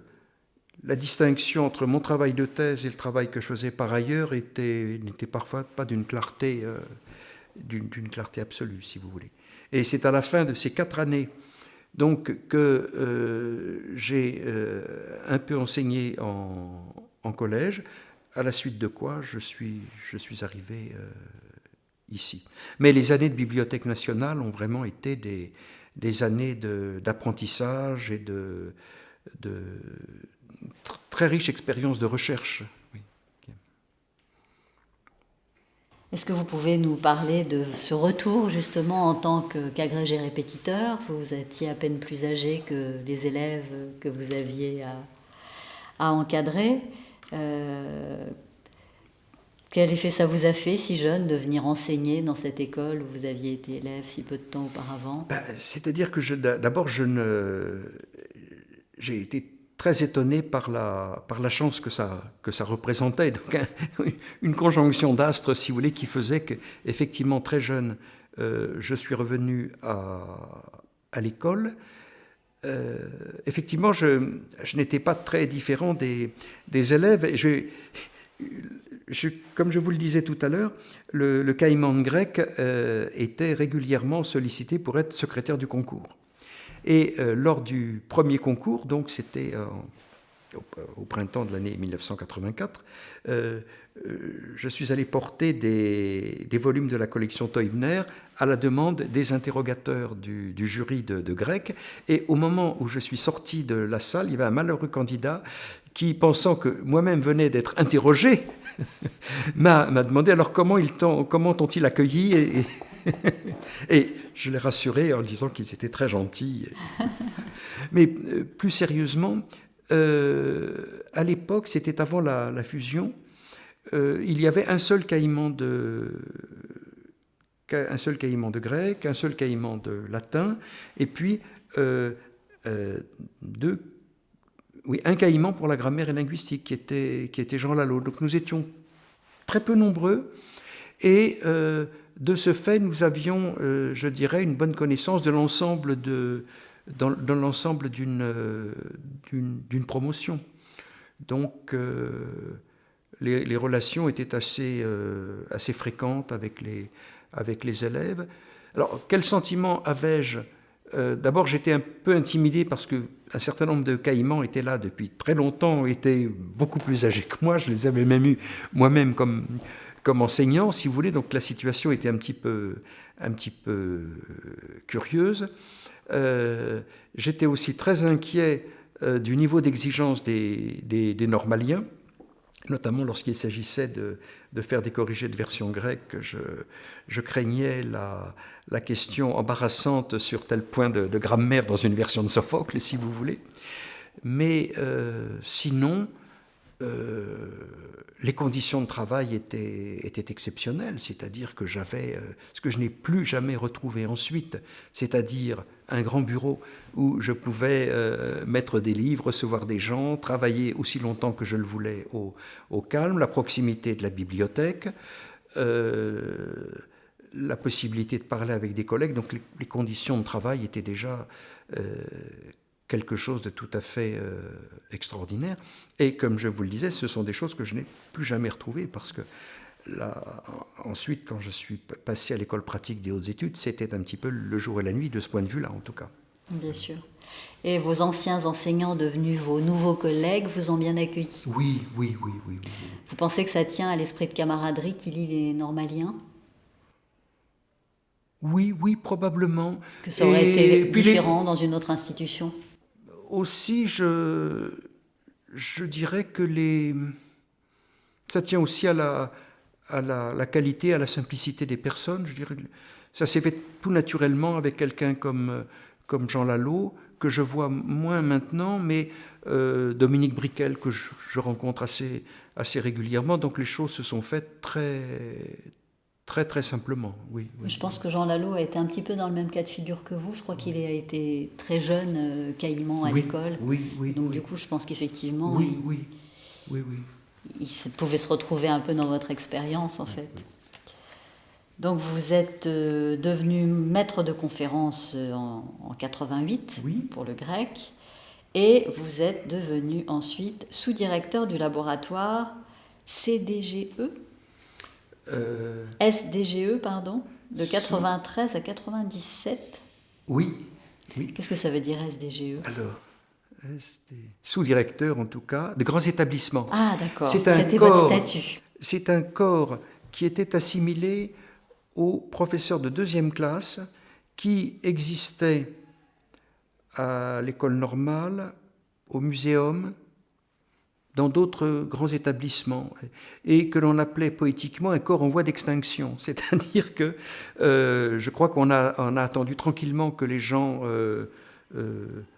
la distinction entre mon travail de thèse et le travail que je faisais par ailleurs n'était parfois pas d'une clarté absolue, si vous voulez. Et c'est à la fin de ces 4 années donc que j'ai un peu enseigné en collège, à la suite de quoi je suis arrivé ici. Mais les années de Bibliothèque nationale ont vraiment été des années d'apprentissage et de très riche expérience de recherche. Oui. Est-ce que vous pouvez nous parler de ce retour justement en tant qu'agrégé répétiteur? Vous étiez à peine plus âgé que les élèves que vous aviez à encadrer. Quel effet ça vous a fait, si jeune, de venir enseigner dans cette école où vous aviez été élève si peu de temps auparavant? C'est-à-dire que d'abord, j'ai été très étonné par la chance que ça représentait. Donc, une conjonction d'astres, si vous voulez, qui faisait qu'effectivement, très jeune, je suis revenu à l'école. Effectivement, je n'étais pas très différent des élèves. Et comme je vous le disais tout à l'heure, le caïman grec était régulièrement sollicité pour être secrétaire du concours. Et lors du premier concours, donc c'était au printemps de l'année 1984, je suis allé porter des volumes de la collection Teubner à la demande des interrogateurs du jury de grec. Et au moment où je suis sorti de la salle, il y avait un malheureux candidat qui, pensant que moi-même venais d'être interrogé, m'a demandé alors comment t'ont-ils accueilli et je l'ai rassuré en disant qu'ils étaient très gentils. Mais plus sérieusement, à l'époque, c'était avant la fusion, il y avait un seul caïman de grec, un seul caïman de latin, et puis un caïman pour la grammaire et linguistique, qui était Jean Lalo. Donc nous étions très peu nombreux, et de ce fait, nous avions, je dirais, une bonne connaissance de l'ensemble dans l'ensemble d'une promotion. Donc, les relations étaient assez fréquentes avec les élèves. Alors, quel sentiment avais-je? D'abord, j'étais un peu intimidé parce qu'un certain nombre de caïmans étaient là depuis très longtemps, étaient beaucoup plus âgés que moi. Je les avais même eus moi-même comme enseignant, si vous voulez. Donc, la situation était un petit peu curieuse. J'étais aussi très inquiet du niveau d'exigence des normaliens, notamment lorsqu'il s'agissait de faire des corrigés de version grecque. Je craignais la question embarrassante sur tel point de grammaire dans une version de Sophocle, si vous voulez. Mais sinon, les conditions de travail étaient exceptionnelles, c'est-à-dire que j'avais ce que je n'ai plus jamais retrouvé ensuite, c'est-à-dire un grand bureau où je pouvais mettre des livres, recevoir des gens, travailler aussi longtemps que je le voulais au calme, la proximité de la bibliothèque, la possibilité de parler avec des collègues. Donc les conditions de travail étaient déjà quelque chose de tout à fait extraordinaire. Et comme je vous le disais, ce sont des choses que je n'ai plus jamais retrouvées, parce que ensuite, quand je suis passé à l'école pratique des hautes études, c'était un petit peu le jour et la nuit de ce point de vue-là, en tout cas. Bien sûr. Et vos anciens enseignants devenus vos nouveaux collègues vous ont bien accueillis? Oui. Vous pensez que ça tient à l'esprit de camaraderie qui lie les normaliens? Oui, probablement. Que ça aurait été différent dans une autre institution? Aussi, je dirais que ça tient aussi à la qualité, à la simplicité des personnes. Je dirais que ça s'est fait tout naturellement avec quelqu'un comme Jean Lalo, que je vois moins maintenant, mais Dominique Briquel, que je rencontre assez régulièrement. Donc les choses se sont faites très simplement, oui. Je pense que Jean Lalo a été un petit peu dans le même cas de figure que vous. Je crois qu'il a été très jeune caïman à l'école. Oui. Donc du coup, je pense qu'effectivement, Oui. il pouvait se retrouver un peu dans votre expérience, en fait. Donc vous êtes devenu maître de conférence en 88 pour le grec, et vous êtes devenu ensuite sous-directeur du laboratoire SDGE, de 93 à 97. Oui. Qu'est-ce que ça veut dire SDGE? Alors, sous-directeur en tout cas, de grands établissements. Ah d'accord, c'était votre statut. C'est un corps qui était assimilé aux professeurs de deuxième classe qui existait à l'école normale, au muséum, dans d'autres grands établissements, et que l'on appelait poétiquement un corps en voie d'extinction. C'est-à-dire que je crois qu'on a attendu tranquillement que les gens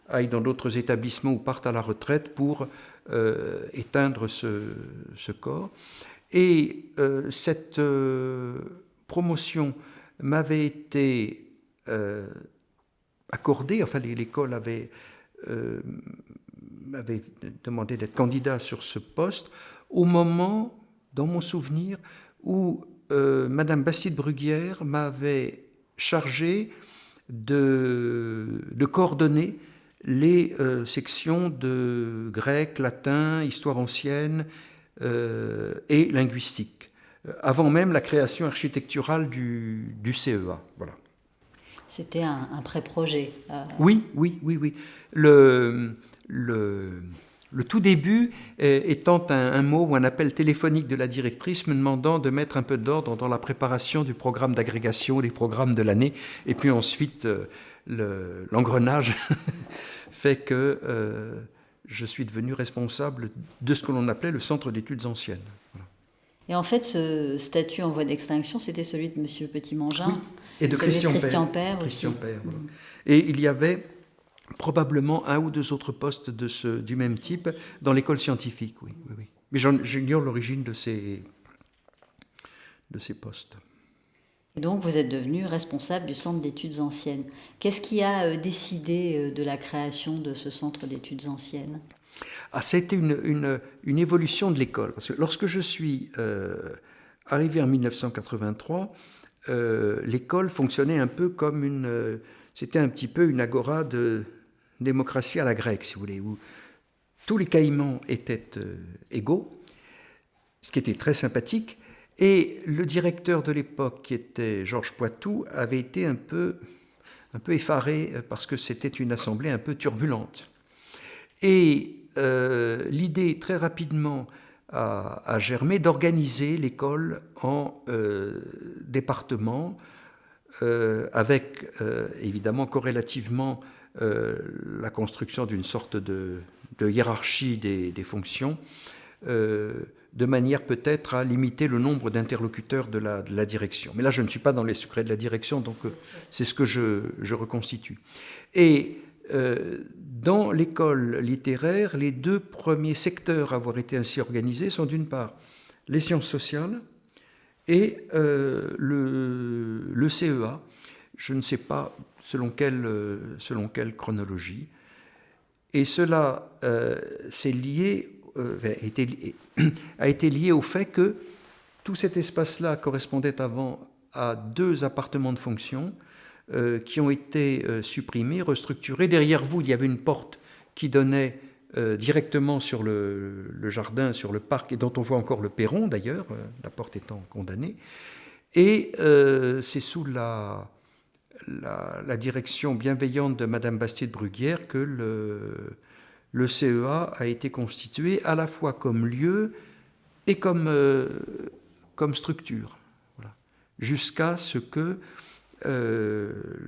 aillent dans d'autres établissements ou partent à la retraite pour éteindre ce corps. Et cette promotion m'avait été accordée, enfin l'école m'avait demandé d'être candidat sur ce poste, au moment, dans mon souvenir, où Madame Bastide-Bruguière m'avait chargé de coordonner les sections de grec, latin, histoire ancienne et linguistique, avant même la création architecturale du CEA. Voilà. C'était un pré-projet. Oui. Le tout début étant un mot ou un appel téléphonique de la directrice me demandant de mettre un peu d'ordre dans la préparation du programme d'agrégation, des programmes de l'année, et puis ensuite l'engrenage fait que je suis devenu responsable de ce que l'on appelait le Centre d'études anciennes. Voilà. Et en fait, ce statut en voie d'extinction, c'était celui de M. Petit-Mangin, oui. Et de Christian Père aussi. Christian Père, voilà. Et il y avait probablement un ou deux autres postes du même type dans l'école scientifique, oui. Mais j'ignore l'origine de ces postes. Et donc, vous êtes devenu responsable du Centre d'études anciennes. Qu'est-ce qui a décidé de la création de ce Centre d'études anciennes ? C'était une évolution de l'école. Parce que lorsque je suis arrivé en 1983, l'école fonctionnait un peu comme c'était un petit peu une agora de démocratie à la grecque, si vous voulez, où tous les caïmans étaient égaux, ce qui était très sympathique. Et le directeur de l'époque, qui était Georges Poitou, avait été un peu effaré parce que c'était une assemblée un peu turbulente. Et l'idée très rapidement a germé d'organiser l'école en départements, avec évidemment corrélativement la construction d'une sorte de hiérarchie des fonctions, de manière peut-être à limiter le nombre d'interlocuteurs de la direction. Mais là, je ne suis pas dans les secrets de la direction, donc c'est ce que je reconstitue. Et dans l'école littéraire, les deux premiers secteurs à avoir été ainsi organisés sont d'une part les sciences sociales et le CEA, je ne sais pas selon quelle chronologie. Et cela a été lié au fait que tout cet espace-là correspondait avant à 2 appartements de fonction qui ont été supprimés, restructurés. Derrière vous, il y avait une porte qui donnait directement sur le jardin, sur le parc, et dont on voit encore le perron d'ailleurs, la porte étant condamnée. Et c'est sous la direction bienveillante de Madame Bastide-Bruguière que le CEA a été constitué à la fois comme lieu et comme structure, voilà. Jusqu'à ce que la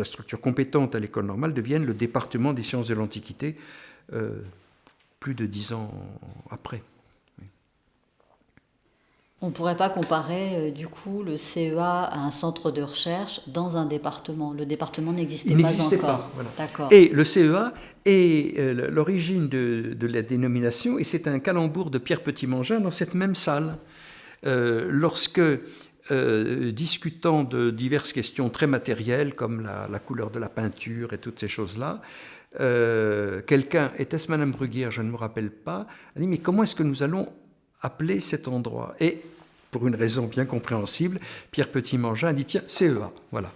structure compétente à l'école normale devienne le département des sciences de l'Antiquité plus de 10 ans après. On ne pourrait pas comparer, du coup, le CEA à un centre de recherche dans un département. Le département n'existait pas encore. Il n'existait pas, voilà. D'accord. Et le CEA est l'origine de la dénomination, et c'est un calembour de Pierre Petit-Mangin dans cette même salle. Lorsque, discutant de diverses questions très matérielles, comme la couleur de la peinture et toutes ces choses-là, quelqu'un, était-ce Madame Bruguière, je ne me rappelle pas, a dit « Mais comment est-ce que nous allons appeler cet endroit ?» Et pour une raison bien compréhensible, Pierre Petit-Mangin a dit « Tiens, CEA, voilà. »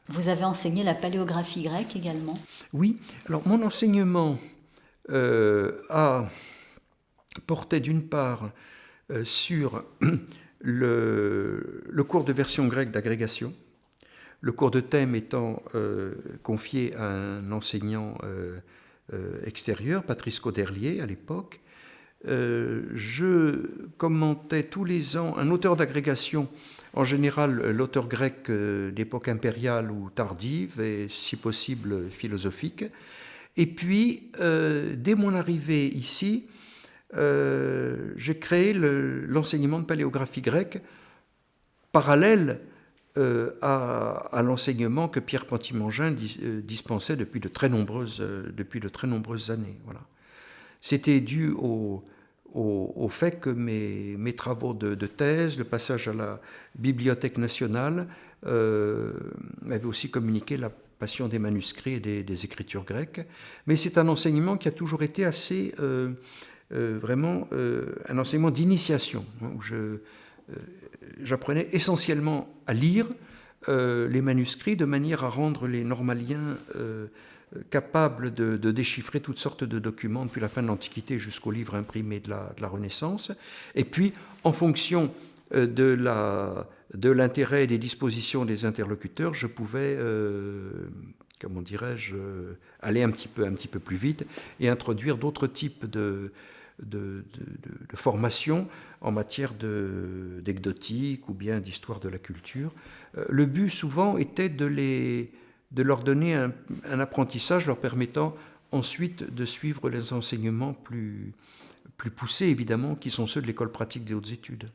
Vous avez enseigné la paléographie grecque également ? Oui, alors mon enseignement a porté d'une part sur le cours de version grecque d'agrégation, le cours de thème étant confié à un enseignant extérieur, Patrice Cauderlier à l'époque, je commentais tous les ans un auteur d'agrégation, en général l'auteur grec d'époque impériale ou tardive, et si possible philosophique. Et puis, dès mon arrivée ici, j'ai créé l'enseignement de paléographie grecque parallèle à l'enseignement que Pierre Pentimangin dispensait depuis de très nombreuses années. Voilà. C'était dû au fait que mes travaux de thèse, le passage à la Bibliothèque nationale, m'avaient aussi communiqué la passion des manuscrits et des écritures grecques. Mais c'est un enseignement qui a toujours été assez, vraiment, un enseignement d'initiation, hein, où j'apprenais essentiellement à lire les manuscrits de manière à rendre les normaliens capables de déchiffrer toutes sortes de documents depuis la fin de l'Antiquité jusqu'aux livres imprimés de la Renaissance. Et puis, en fonction de l'intérêt et des dispositions des interlocuteurs, je pouvais, comment dirais-je, aller un petit peu plus vite et introduire d'autres types de formation en matière d'ecdotique ou bien d'histoire de la culture. Le but souvent était de leur donner un apprentissage leur permettant ensuite de suivre les enseignements plus poussés évidemment qui sont ceux de l'école pratique des hautes études.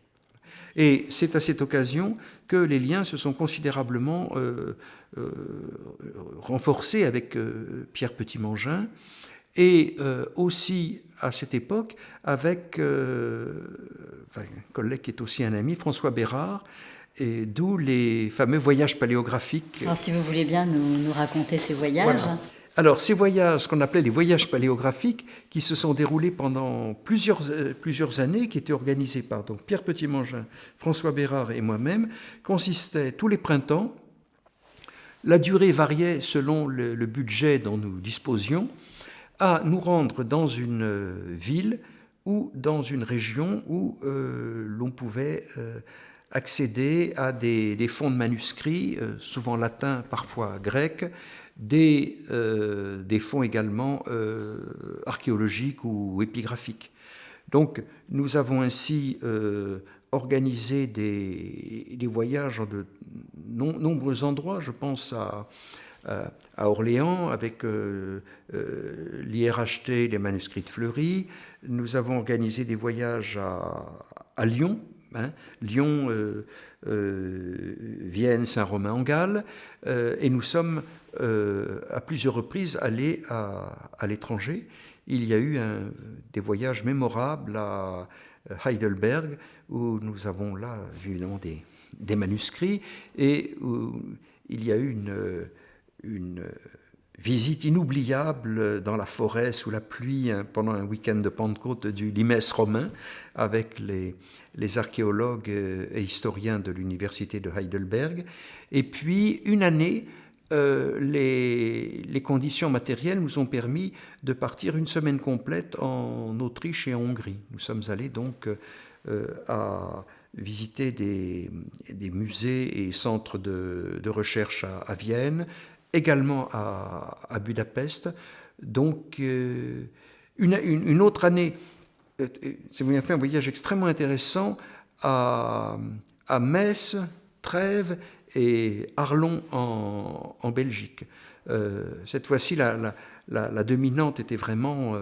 Et c'est à cette occasion que les liens se sont considérablement renforcés avec Pierre Pentimangin et aussi à cette époque avec un collègue qui est aussi un ami, François Bérard, et d'où les fameux voyages paléographiques. Alors si vous voulez bien nous raconter ces voyages. Voilà. Alors ces voyages, ce qu'on appelait les voyages paléographiques, qui se sont déroulés pendant plusieurs années, qui étaient organisés par donc, Pierre Pentimangin, François Bérard et moi-même, consistaient tous les printemps. La durée variait selon le budget dont nous disposions, à nous rendre dans une ville ou dans une région où l'on pouvait accéder à des fonds de manuscrits, souvent latins, parfois grecs, des fonds également archéologiques ou épigraphiques. Donc nous avons ainsi organisé des voyages dans de nombreux endroits. Je pense à Orléans avec l'IRHT, les manuscrits de Fleury. Nous avons organisé des voyages à Lyon, Lyon, Vienne, Saint-Romain-en-Galles, et nous sommes à plusieurs reprises allés à l'étranger. Il y a eu des voyages mémorables à Heidelberg, où nous avons là évidemment des manuscrits, et où il y a eu une visite inoubliable dans la forêt sous la pluie pendant un week-end de Pentecôte du Limès romain avec les archéologues et historiens de l'université de Heidelberg. Et puis une année, les conditions matérielles nous ont permis de partir une semaine complète en Autriche et en Hongrie. Nous sommes allés donc à visiter des musées et centres de recherche à Vienne, également à Budapest. Donc, une autre année, c'est bien fait un voyage extrêmement intéressant à Metz, Trèves et Arlon en Belgique. Cette fois-ci, la dominante était vraiment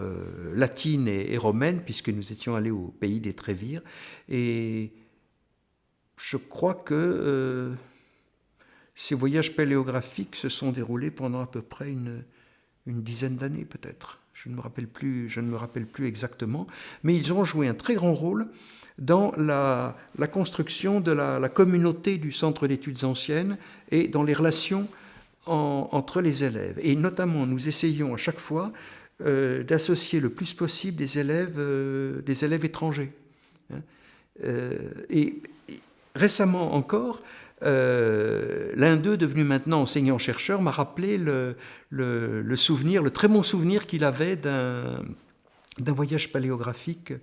latine et romaine, puisque nous étions allés au pays des Trévires. Et je crois que ces voyages paléographiques se sont déroulés pendant à peu près une dizaine d'années peut-être. Je ne me rappelle plus exactement, mais ils ont joué un très grand rôle dans la construction de la communauté du Centre d'études anciennes et dans les relations entre les élèves. Et notamment, nous essayons à chaque fois d'associer le plus possible des élèves étrangers. Et récemment encore, l'un d'eux, devenu maintenant enseignant-chercheur, m'a rappelé le souvenir, le très bon souvenir qu'il avait d'un voyage paléographique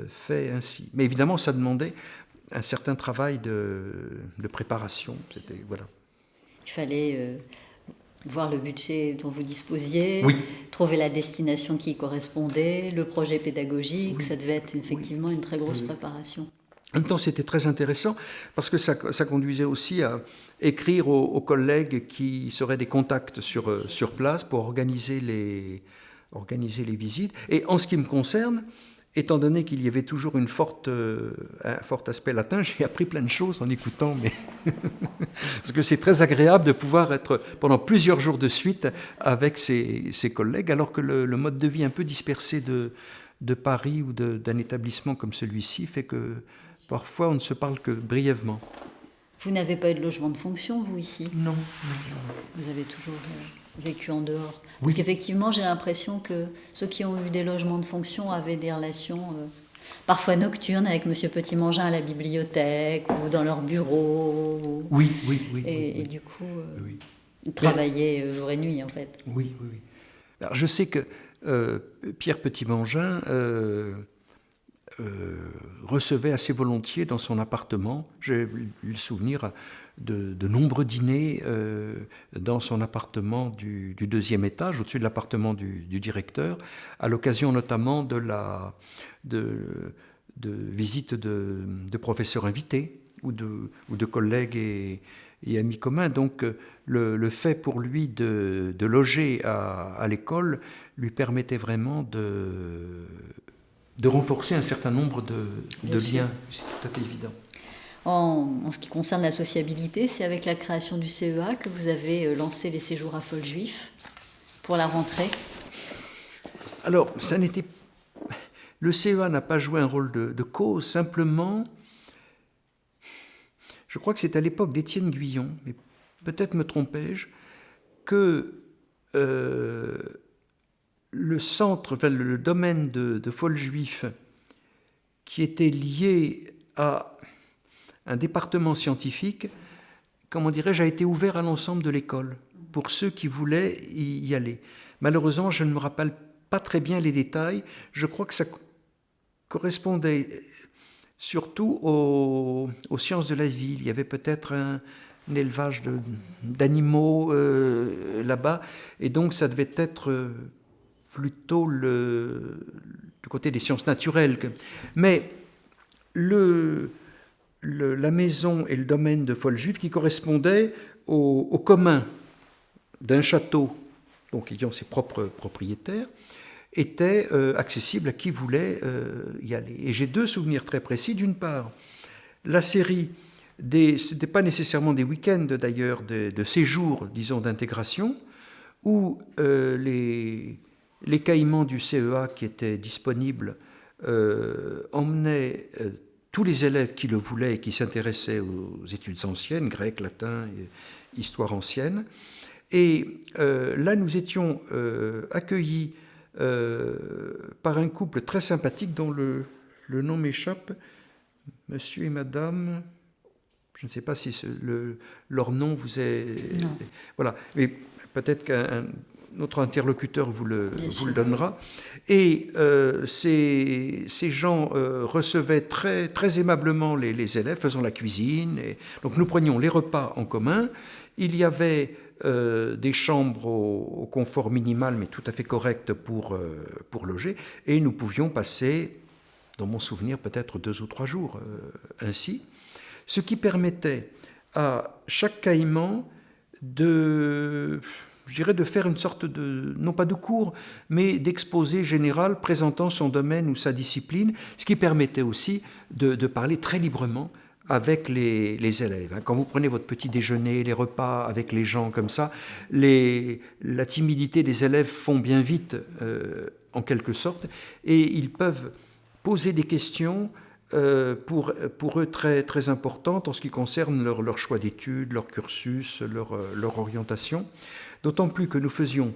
fait ainsi. Mais évidemment, ça demandait un certain travail de préparation. C'était, voilà. Il fallait voir le budget dont vous disposiez, Oui. trouver la destination qui y correspondait, le projet pédagogique. Oui. Ça devait être effectivement une très grosse Oui. préparation. En même temps, c'était très intéressant parce que ça conduisait aussi à écrire aux collègues qui seraient des contacts sur place pour organiser les visites. Et en ce qui me concerne, étant donné qu'il y avait toujours un fort aspect latin, j'ai appris plein de choses en écoutant, mais parce que c'est très agréable de pouvoir être pendant plusieurs jours de suite avec ses collègues, alors que le mode de vie un peu dispersé de Paris ou d'un établissement comme celui-ci fait que parfois on ne se parle que brièvement. Vous n'avez pas eu de logement de fonction, vous, ici? Non. Vous avez toujours vécu en dehors? Oui. Parce qu'effectivement, j'ai l'impression que ceux qui ont eu des logements de fonction avaient des relations parfois nocturnes avec Monsieur Petit-Mangin à la bibliothèque ou dans leur bureau. Oui. Et du coup, Oui. ils travaillaient jour et nuit, en fait. Oui. Alors, je sais que Pierre Petit-Mangin recevait assez volontiers dans son appartement. J'ai eu le souvenir de nombreux dîners dans son appartement du deuxième étage, au-dessus de l'appartement du directeur, à l'occasion notamment de visites de professeurs invités ou de collègues et amis communs. Donc le fait pour lui de loger à l'école lui permettait vraiment de renforcer un certain nombre de liens. C'est tout à fait évident. En ce qui concerne la sociabilité, c'est avec la création du CEA que vous avez lancé les séjours à Folljuif pour la rentrée. Alors, le CEA n'a pas joué un rôle de cause, simplement, je crois que c'est à l'époque d'Étienne Guyon, mais peut-être me trompais-je, que le domaine de Folljuif, qui était lié à un département scientifique, comment dirais-je, a été ouvert à l'ensemble de l'école, pour ceux qui voulaient y aller. Malheureusement, je ne me rappelle pas très bien les détails. Je crois que ça correspondait surtout aux sciences de la ville. Il y avait peut-être un élevage d'animaux là-bas, et donc ça devait être plutôt du côté des sciences naturelles. Mais la maison et le domaine de Folljuif qui correspondaient au commun d'un château, donc ayant ses propres propriétaires, était accessible à qui voulait y aller. Et j'ai deux souvenirs très précis. D'une part, la série ce n'était pas nécessairement des week-ends d'ailleurs, de séjours, disons, d'intégration, où les caïmans du CEA qui étaient disponibles emmenaient tous les élèves qui le voulaient et qui s'intéressaient aux études anciennes, grec, latin, et histoire ancienne. Et là, nous étions accueillis par un couple très sympathique dont le nom m'échappe, monsieur et madame, je ne sais pas si leur nom vous est... Non. Voilà, mais peut-être qu'un notre interlocuteur vous le donnera. Et ces gens recevaient très, très aimablement les élèves, faisant la cuisine. Et donc nous prenions les repas en commun. Il y avait des chambres au confort minimal, mais tout à fait correct pour loger. Et nous pouvions passer, dans mon souvenir, peut-être 2 ou 3 jours ainsi. Ce qui permettait à chaque caïman de faire une sorte non pas de cours, mais d'exposé général présentant son domaine ou sa discipline, ce qui permettait aussi de parler très librement avec les élèves. Quand vous prenez votre petit déjeuner, les repas avec les gens comme ça, la timidité des élèves fond bien vite, en quelque sorte, et ils peuvent poser des questions pour eux très, très importantes en ce qui concerne leur choix d'études, leur cursus, leur orientation. D'autant plus que nous faisions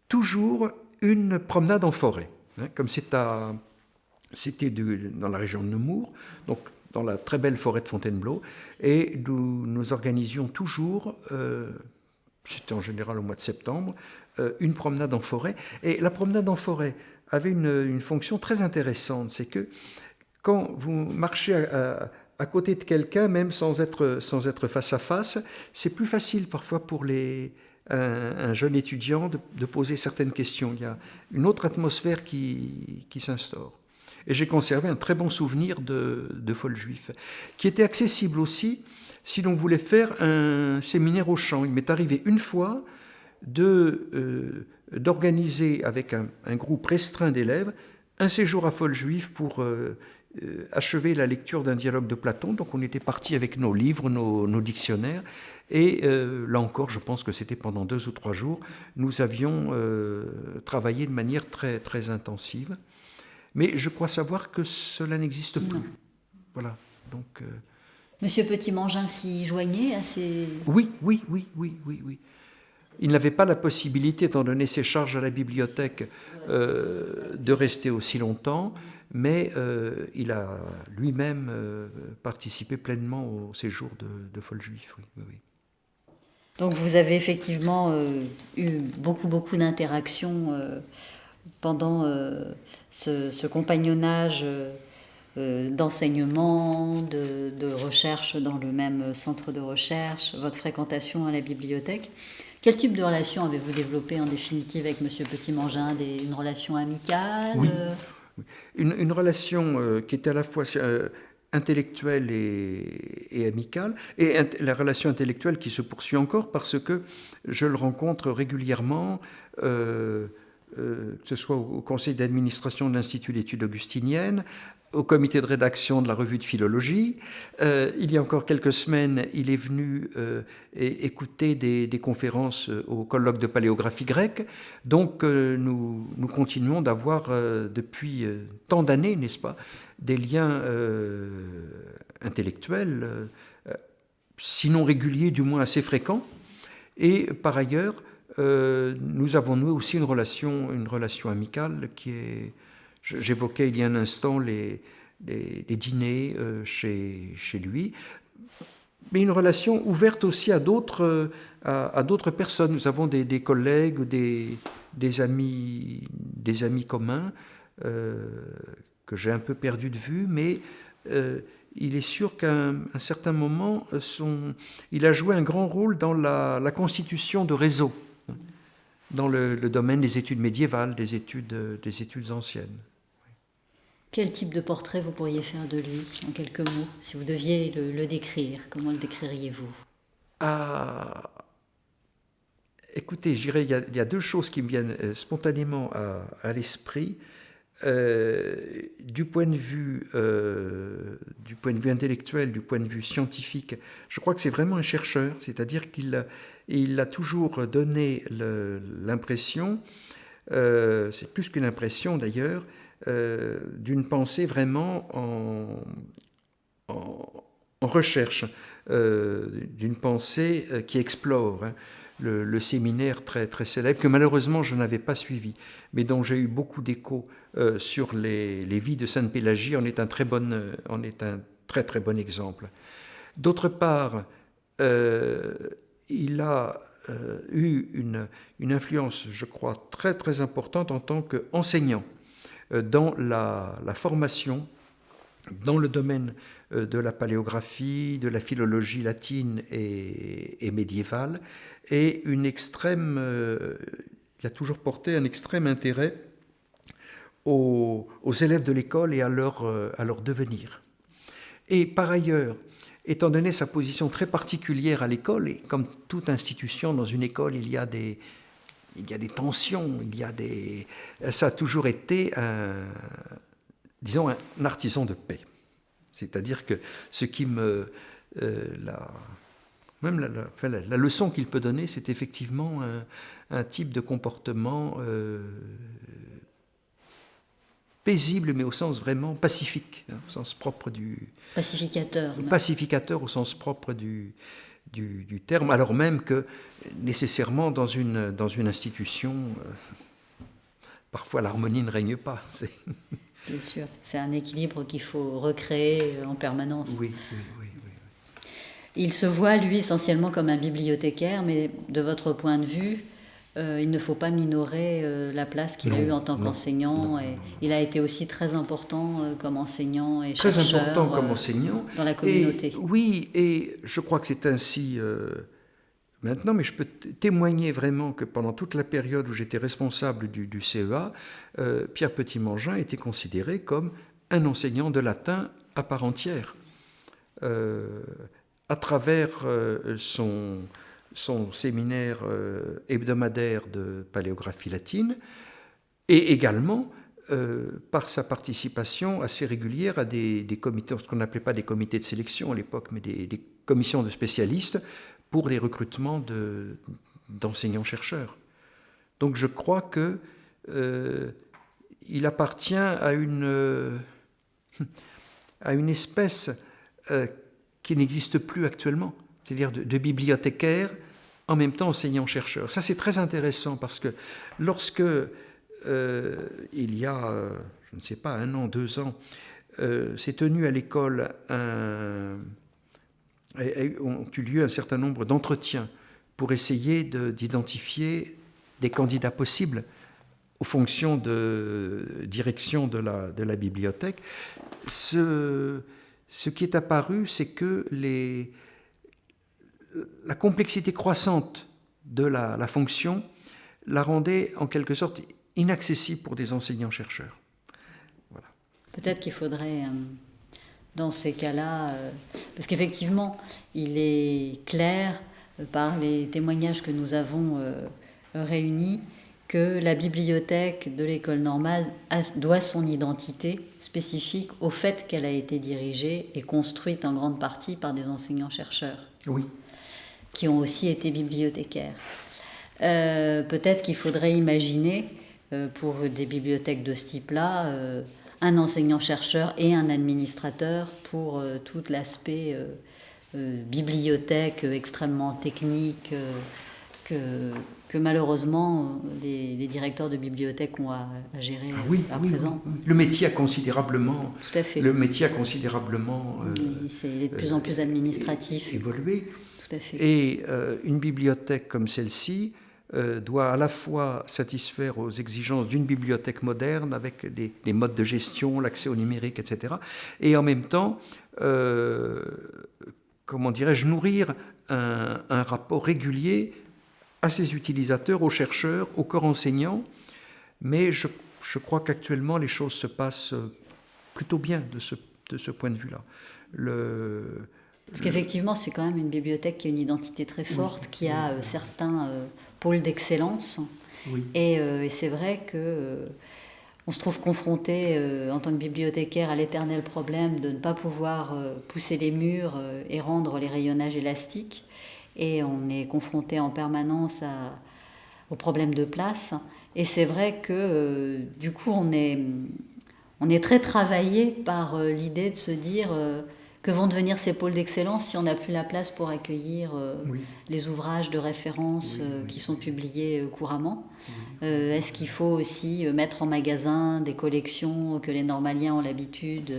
toujours une promenade en forêt, comme c'était dans la région de Nemours, donc dans la très belle forêt de Fontainebleau, et nous organisions toujours, c'était en général au mois de septembre, une promenade en forêt. Et la promenade en forêt avait une fonction très intéressante, c'est que quand vous marchez à côté de quelqu'un, même sans être face à face, c'est plus facile parfois pour les un jeune étudiant de poser certaines questions. Il y a une autre atmosphère qui s'instaure. Et j'ai conservé un très bon souvenir de Foljuif, qui était accessible aussi si l'on voulait faire un séminaire au chant. Il m'est arrivé une fois d'organiser avec un groupe restreint d'élèves un séjour à Foljuif pour achever la lecture d'un dialogue de Platon. Donc on était partis avec nos livres, nos dictionnaires, et là encore, je pense que c'était pendant 2 ou 3 jours, nous avions travaillé de manière très, très intensive. Mais je crois savoir que cela n'existe plus. Non. Voilà. Donc, Monsieur Petit-Mangin s'y joignait à ces... Oui. Il n'avait pas la possibilité, étant donné ses charges à la bibliothèque, de rester aussi longtemps, mais il a lui-même participé pleinement au séjour de Foljuif. Oui. Donc vous avez effectivement eu beaucoup d'interactions pendant ce compagnonnage d'enseignement, de recherche dans le même centre de recherche, votre fréquentation à la bibliothèque. Quel type de relation avez-vous développé en définitive avec M. Petit-Mangin? Une relation amicale? Oui, une relation qui était à la fois intellectuelle et amicale, et la relation intellectuelle qui se poursuit encore parce que je le rencontre régulièrement, que ce soit au conseil d'administration de l'Institut d'études augustiniennes, au comité de rédaction de la revue de philologie. Il y a encore quelques semaines, il est venu écouter des conférences au colloque de paléographie grecque. Donc nous continuons d'avoir depuis tant d'années, n'est-ce pas, des liens intellectuels, sinon réguliers, du moins assez fréquents. Et par ailleurs, nous avons noué aussi une relation amicale qui est... J'évoquais il y a un instant les dîners chez lui, mais une relation ouverte aussi à d'autres personnes. Nous avons des collègues, des amis communs que j'ai un peu perdu de vue, mais il est sûr qu'à un certain moment, il a joué un grand rôle dans la constitution de réseaux, dans le domaine des études médiévales, des études anciennes. Quel type de portrait vous pourriez faire de lui, en quelques mots, si vous deviez le décrire? Comment le décririez-vous? Écoutez, je dirais il y a 2 choses qui me viennent spontanément à l'esprit. Du point de vue intellectuel, du point de vue scientifique, je crois que c'est vraiment un chercheur, c'est-à-dire qu'il a toujours donné l'impression, c'est plus qu'une impression d'ailleurs, d'une pensée vraiment en recherche, d'une pensée qui explore. Le séminaire très, très célèbre, que malheureusement je n'avais pas suivi, mais dont j'ai eu beaucoup d'échos sur les vies de Sainte Pélagie, en est un très très bon exemple. D'autre part, il a eu une influence, je crois, très très importante en tant qu'enseignant dans la formation, dans le domaine de la paléographie, de la philologie latine et médiévale, et il a toujours porté un extrême intérêt aux élèves de l'école et à leur devenir. Et par ailleurs, étant donné sa position très particulière à l'école, et comme toute institution dans une école, il y a des tensions, ça a toujours été un artisan de paix. C'est-à-dire que ce qui la leçon qu'il peut donner, c'est effectivement un type de comportement paisible, mais au sens vraiment pacifique, au sens propre du... Pacificateur. Pacificateur au sens propre du terme, alors même que nécessairement dans une institution, parfois l'harmonie ne règne pas. Bien sûr, c'est un équilibre qu'il faut recréer en permanence. Oui. Il se voit, lui, essentiellement comme un bibliothécaire, mais de votre point de vue, il ne faut pas minorer la place qu'il a eue en tant qu'enseignant. Et il a été aussi très important comme enseignant et chercheur. Très important comme enseignant. Dans la communauté. Oui, et je crois que c'est ainsi maintenant, mais je peux témoigner vraiment que pendant toute la période où j'étais responsable du CEA, Pierre Petit-Mangin était considéré comme un enseignant de latin à part entière. À travers son séminaire hebdomadaire de paléographie latine, et également par sa participation assez régulière à des comités, ce qu'on n'appelait pas des comités de sélection à l'époque, mais des commissions de spécialistes pour les recrutements d'enseignants-chercheurs. Donc je crois que il appartient à une espèce qui n'existe plus actuellement, c'est-à-dire de bibliothécaire en même temps enseignant-chercheur. Ça, c'est très intéressant parce que lorsque, il y a, je ne sais pas, 1 an, 2 ans, s'est tenu à l'école ont eu lieu un certain nombre d'entretiens pour essayer d'identifier des candidats possibles aux fonctions de direction de la bibliothèque. Ce qui est apparu, c'est que la complexité croissante de la fonction la rendait en quelque sorte inaccessible pour des enseignants-chercheurs. Voilà. Peut-être qu'il faudrait, dans ces cas-là, parce qu'effectivement, il est clair, par les témoignages que nous avons réunis, que la bibliothèque de l'école normale doit son identité spécifique au fait qu'elle a été dirigée et construite en grande partie par des enseignants-chercheurs, oui, qui ont aussi été bibliothécaires. Peut-être qu'il faudrait imaginer, pour des bibliothèques de ce type-là, un enseignant-chercheur et un administrateur pour tout l'aspect bibliothèque extrêmement technique que malheureusement les directeurs de bibliothèques ont à gérer à présent. Oui. Le métier a considérablement, tout à fait. Le métier a considérablement oui, c'est de plus en plus administratif. Évolué. Tout à fait. Et une bibliothèque comme celle-ci doit à la fois satisfaire aux exigences d'une bibliothèque moderne avec les modes de gestion, l'accès au numérique, etc. Et en même temps, comment dirais-je, nourrir un rapport régulier à ses utilisateurs, aux chercheurs, au corps enseignant. Mais je crois qu'actuellement, les choses se passent plutôt bien de ce point de vue-là. Parce qu'effectivement, c'est quand même une bibliothèque qui a une identité très forte, qui a certains pôles d'excellence. Oui. Et c'est vrai qu'on se trouve confronté, en tant que bibliothécaire, à l'éternel problème de ne pas pouvoir pousser les murs et rendre les rayonnages élastiques. Et on est confronté en permanence aux problèmes de place. Et c'est vrai que, du coup, on est très travaillé par l'idée de se dire que vont devenir ces pôles d'excellence si on n'a plus la place pour accueillir les ouvrages de référence qui sont publiés couramment. Est-ce qu'il faut aussi mettre en magasin des collections que les normaliens ont l'habitude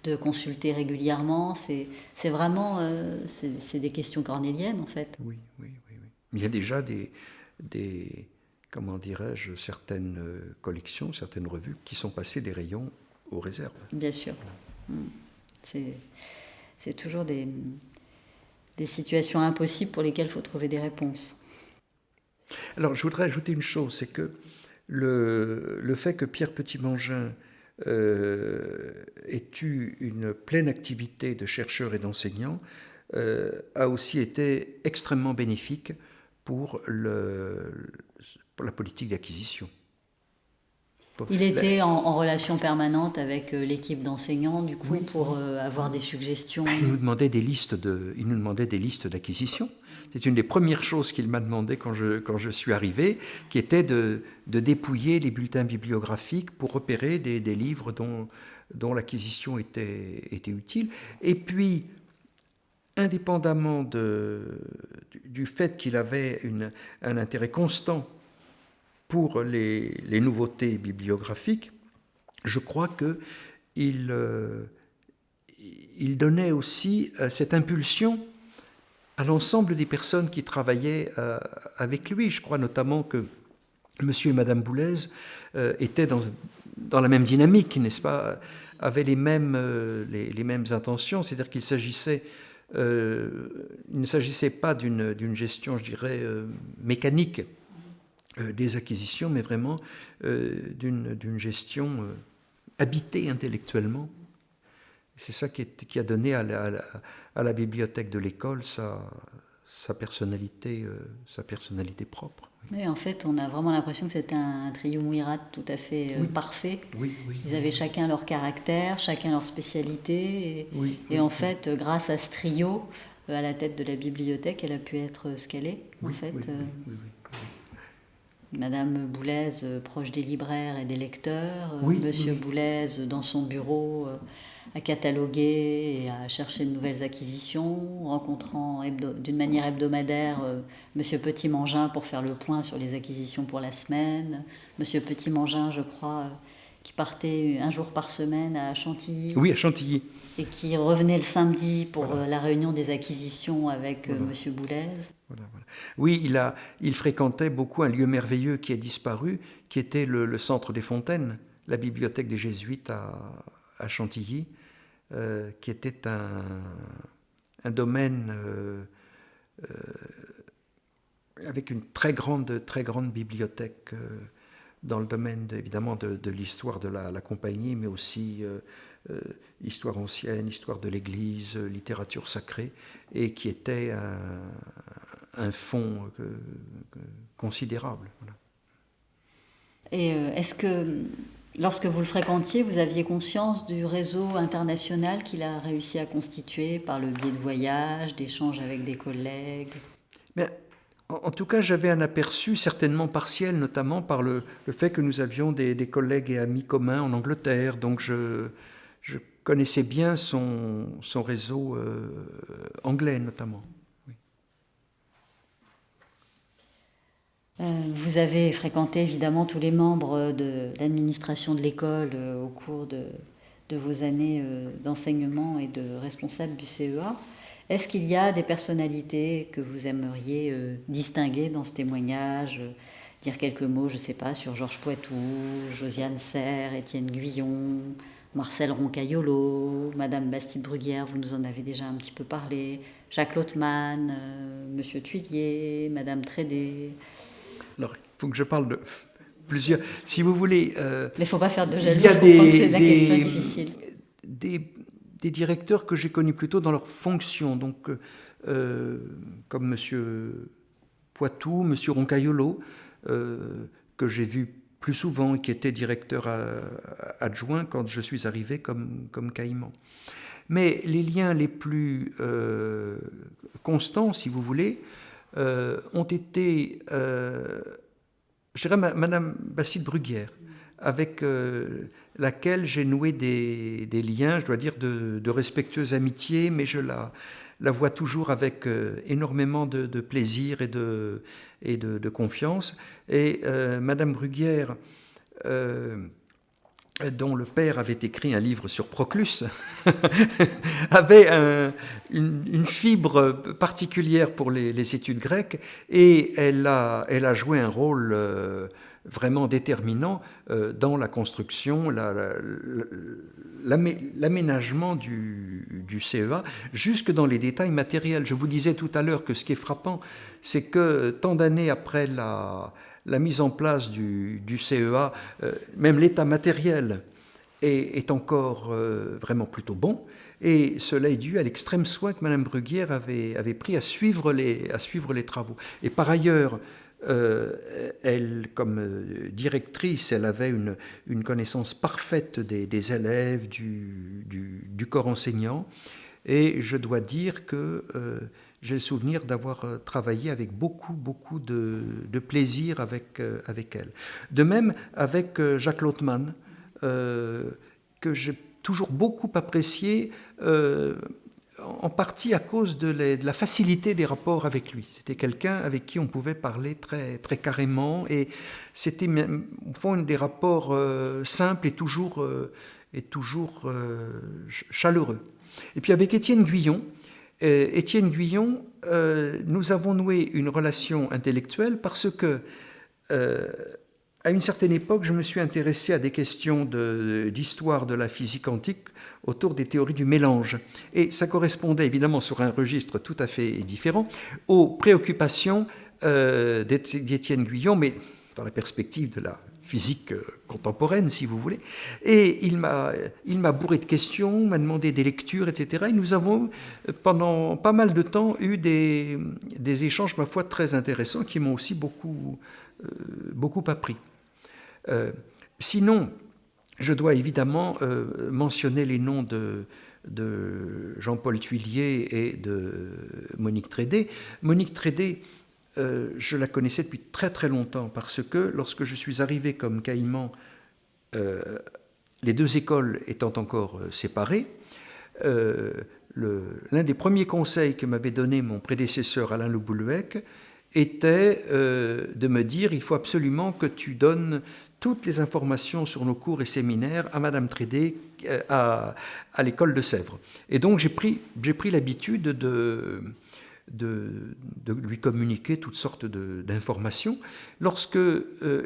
de consulter régulièrement? C'est vraiment c'est des questions cornéliennes, en fait. Oui. Il y a déjà des comment dirais-je, certaines collections, certaines revues qui sont passées des rayons aux réserves. Bien sûr. C'est toujours des situations impossibles pour lesquelles il faut trouver des réponses. Alors, je voudrais ajouter une chose, c'est que le fait que Pierre Petit-Mangin ait eu une pleine activité de chercheur et d'enseignant a aussi été extrêmement bénéfique pour la politique d'acquisition. Il était en relation permanente avec l'équipe d'enseignants, du coup, pour avoir des suggestions. Il nous demandait des listes d'acquisition. C'est une des premières choses qu'il m'a demandé quand je suis arrivé, qui était de dépouiller les bulletins bibliographiques pour repérer des livres dont l'acquisition était utile. Et puis, indépendamment du fait qu'il avait un intérêt constant pour les nouveautés bibliographiques, je crois qu'il donnait aussi cette impulsion à l'ensemble des personnes qui travaillaient avec lui. Je crois notamment que monsieur et madame Boulez étaient dans la même dynamique, n'est-ce pas, avaient les mêmes intentions, c'est-à-dire qu'il s'agissait il ne s'agissait pas d'une gestion, je dirais, mécanique des acquisitions, mais vraiment d'une gestion habitée intellectuellement. C'est ça qui a donné à la bibliothèque de l'école sa personnalité propre. Oui, en fait, on a vraiment l'impression que c'était un triumvirat tout à fait parfait. Oui, Ils avaient chacun leur caractère, chacun leur spécialité. Et en fait, grâce à ce trio, à la tête de la bibliothèque, elle a pu être ce qu'elle est. Madame Boulez, proche des libraires et des lecteurs. Monsieur Boulez, dans son bureau, à cataloguer et à chercher de nouvelles acquisitions, rencontrant d'une manière hebdomadaire Monsieur Petit-Mangin pour faire le point sur les acquisitions pour la semaine. Monsieur Petit-Mangin, je crois, qui partait un jour par semaine à Chantilly. Oui, à Chantilly. Et qui revenait le samedi pour la réunion des acquisitions avec Monsieur Boulez. Oui, il fréquentait beaucoup un lieu merveilleux qui a disparu, qui était le Centre des Fontaines, la bibliothèque des Jésuites à Chantilly, qui était un domaine avec une très grande bibliothèque dans le domaine évidemment de l'histoire de la compagnie, mais aussi histoire ancienne, histoire de l'Église, littérature sacrée, et qui était un fonds considérable. Voilà. Et est-ce que, lorsque vous le fréquentiez, vous aviez conscience du réseau international qu'il a réussi à constituer par le biais de voyages, d'échanges avec des collègues? Mais, en tout cas, j'avais un aperçu certainement partiel, notamment par le fait que nous avions des collègues et amis communs en Angleterre. Donc je connaissais bien son réseau anglais, notamment. Vous avez fréquenté évidemment tous les membres de l'administration de l'école au cours de vos années d'enseignement et de responsable du CEA. Est-ce qu'il y a des personnalités que vous aimeriez distinguer dans ce témoignage, dire quelques mots, je ne sais pas, sur Georges Poitou, Josiane Serre, Étienne Guyon, Marcel Roncaillolo, Madame Bastide-Bruguière, vous nous en avez déjà un petit peu parlé, Jacques Lottmann, Monsieur Tuillier, Madame Trédé. Alors, il faut que je parle de plusieurs. Si vous voulez. Mais il ne faut pas faire de jaloux, je comprends que c'est la question difficile. Des directeurs que j'ai connus plutôt dans leur fonction, donc comme Monsieur Poitou, Monsieur Roncaillolo, que j'ai vu plus souvent, qui était directeur adjoint quand je suis arrivé comme caïman. Mais les liens les plus constants, si vous voulez, ont été, je dirais, Madame Bastide-Bruguière, avec laquelle j'ai noué des liens, je dois dire, de respectueuse amitié, mais je la vois toujours avec énormément de plaisir et de confiance. Et Madame Bruguière, dont le père avait écrit un livre sur Proclus, avait une fibre particulière pour les études grecques, et elle a joué un rôle vraiment déterminant dans la construction, l'aménagement du CEA, jusque dans les détails matériels. Je vous disais tout à l'heure que ce qui est frappant, c'est que tant d'années après la mise en place du CEA, même l'état matériel est encore vraiment plutôt bon, et cela est dû à l'extrême soin que Madame Bruguière avait pris à suivre les travaux. Et par ailleurs, elle, comme directrice, elle avait une connaissance parfaite des élèves, du corps enseignant, et je dois dire que j'ai le souvenir d'avoir travaillé avec beaucoup de plaisir avec elle. De même avec Jacques Lottmann, que j'ai toujours beaucoup apprécié, en partie à cause de la facilité des rapports avec lui. C'était quelqu'un avec qui on pouvait parler très, très carrément, et c'était au fond des rapports simples et toujours chaleureux. Et puis avec Étienne Guyon, nous avons noué une relation intellectuelle parce que à une certaine époque, je me suis intéressé à des questions d'histoire de la physique quantique autour des théories du mélange. Et ça correspondait évidemment sur un registre tout à fait différent aux préoccupations d'Étienne Guyon, mais dans la perspective de la physique contemporaine, si vous voulez. Et il m'a bourré de questions, m'a demandé des lectures, etc. Et nous avons, pendant pas mal de temps, eu des échanges, ma foi, très intéressants, qui m'ont aussi beaucoup appris. Sinon, je dois évidemment mentionner les noms de Jean-Paul Thuillier et de Monique Trédé. Monique Trédé, je la connaissais depuis très très longtemps parce que lorsque je suis arrivé comme caïman, les deux écoles étant encore séparées, l'un des premiers conseils que m'avait donné mon prédécesseur Alain Le Boulleuec était de me dire: il faut absolument que tu donnes toutes les informations sur nos cours et séminaires à Madame Trédé à l'école de Sèvres. Et donc j'ai pris l'habitude de lui communiquer toutes sortes d'informations. Lorsque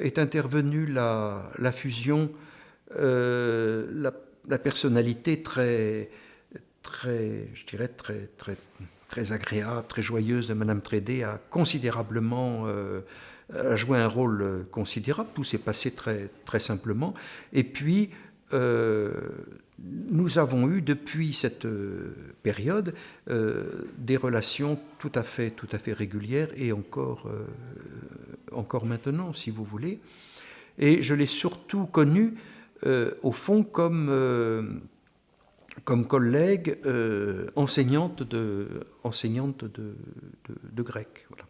est intervenue la fusion, la personnalité très agréable, très joyeuse de Madame Trédé a considérablement a joué un rôle considérable. Tout s'est passé très, très simplement. Et puis, nous avons eu depuis cette période des relations tout à fait régulières et encore maintenant, si vous voulez. Et je l'ai surtout connue, au fond, comme collègue enseignante de grec. Voilà.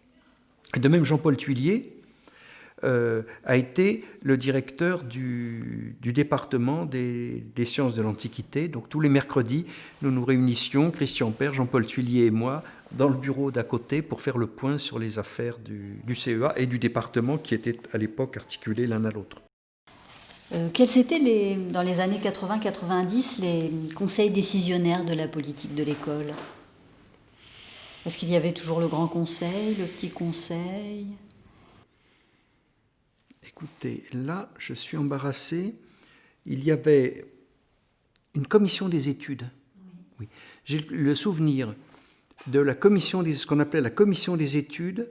Et de même, Jean-Paul Thuillier a été le directeur du département des sciences de l'Antiquité. Donc tous les mercredis, nous nous réunissions, Christian Père, Jean-Paul Thuillier et moi, dans le bureau d'à côté pour faire le point sur les affaires du CEA et du département qui étaient à l'époque articulés l'un à l'autre. Quels étaient, dans les années 80-90, les conseils décisionnaires de la politique de l'école ? Est-ce qu'il y avait toujours le grand conseil, le petit conseil ? Écoutez, là, je suis embarrassé. Il y avait une commission des études. Oui. J'ai le souvenir de la commission ce qu'on appelait la commission des études,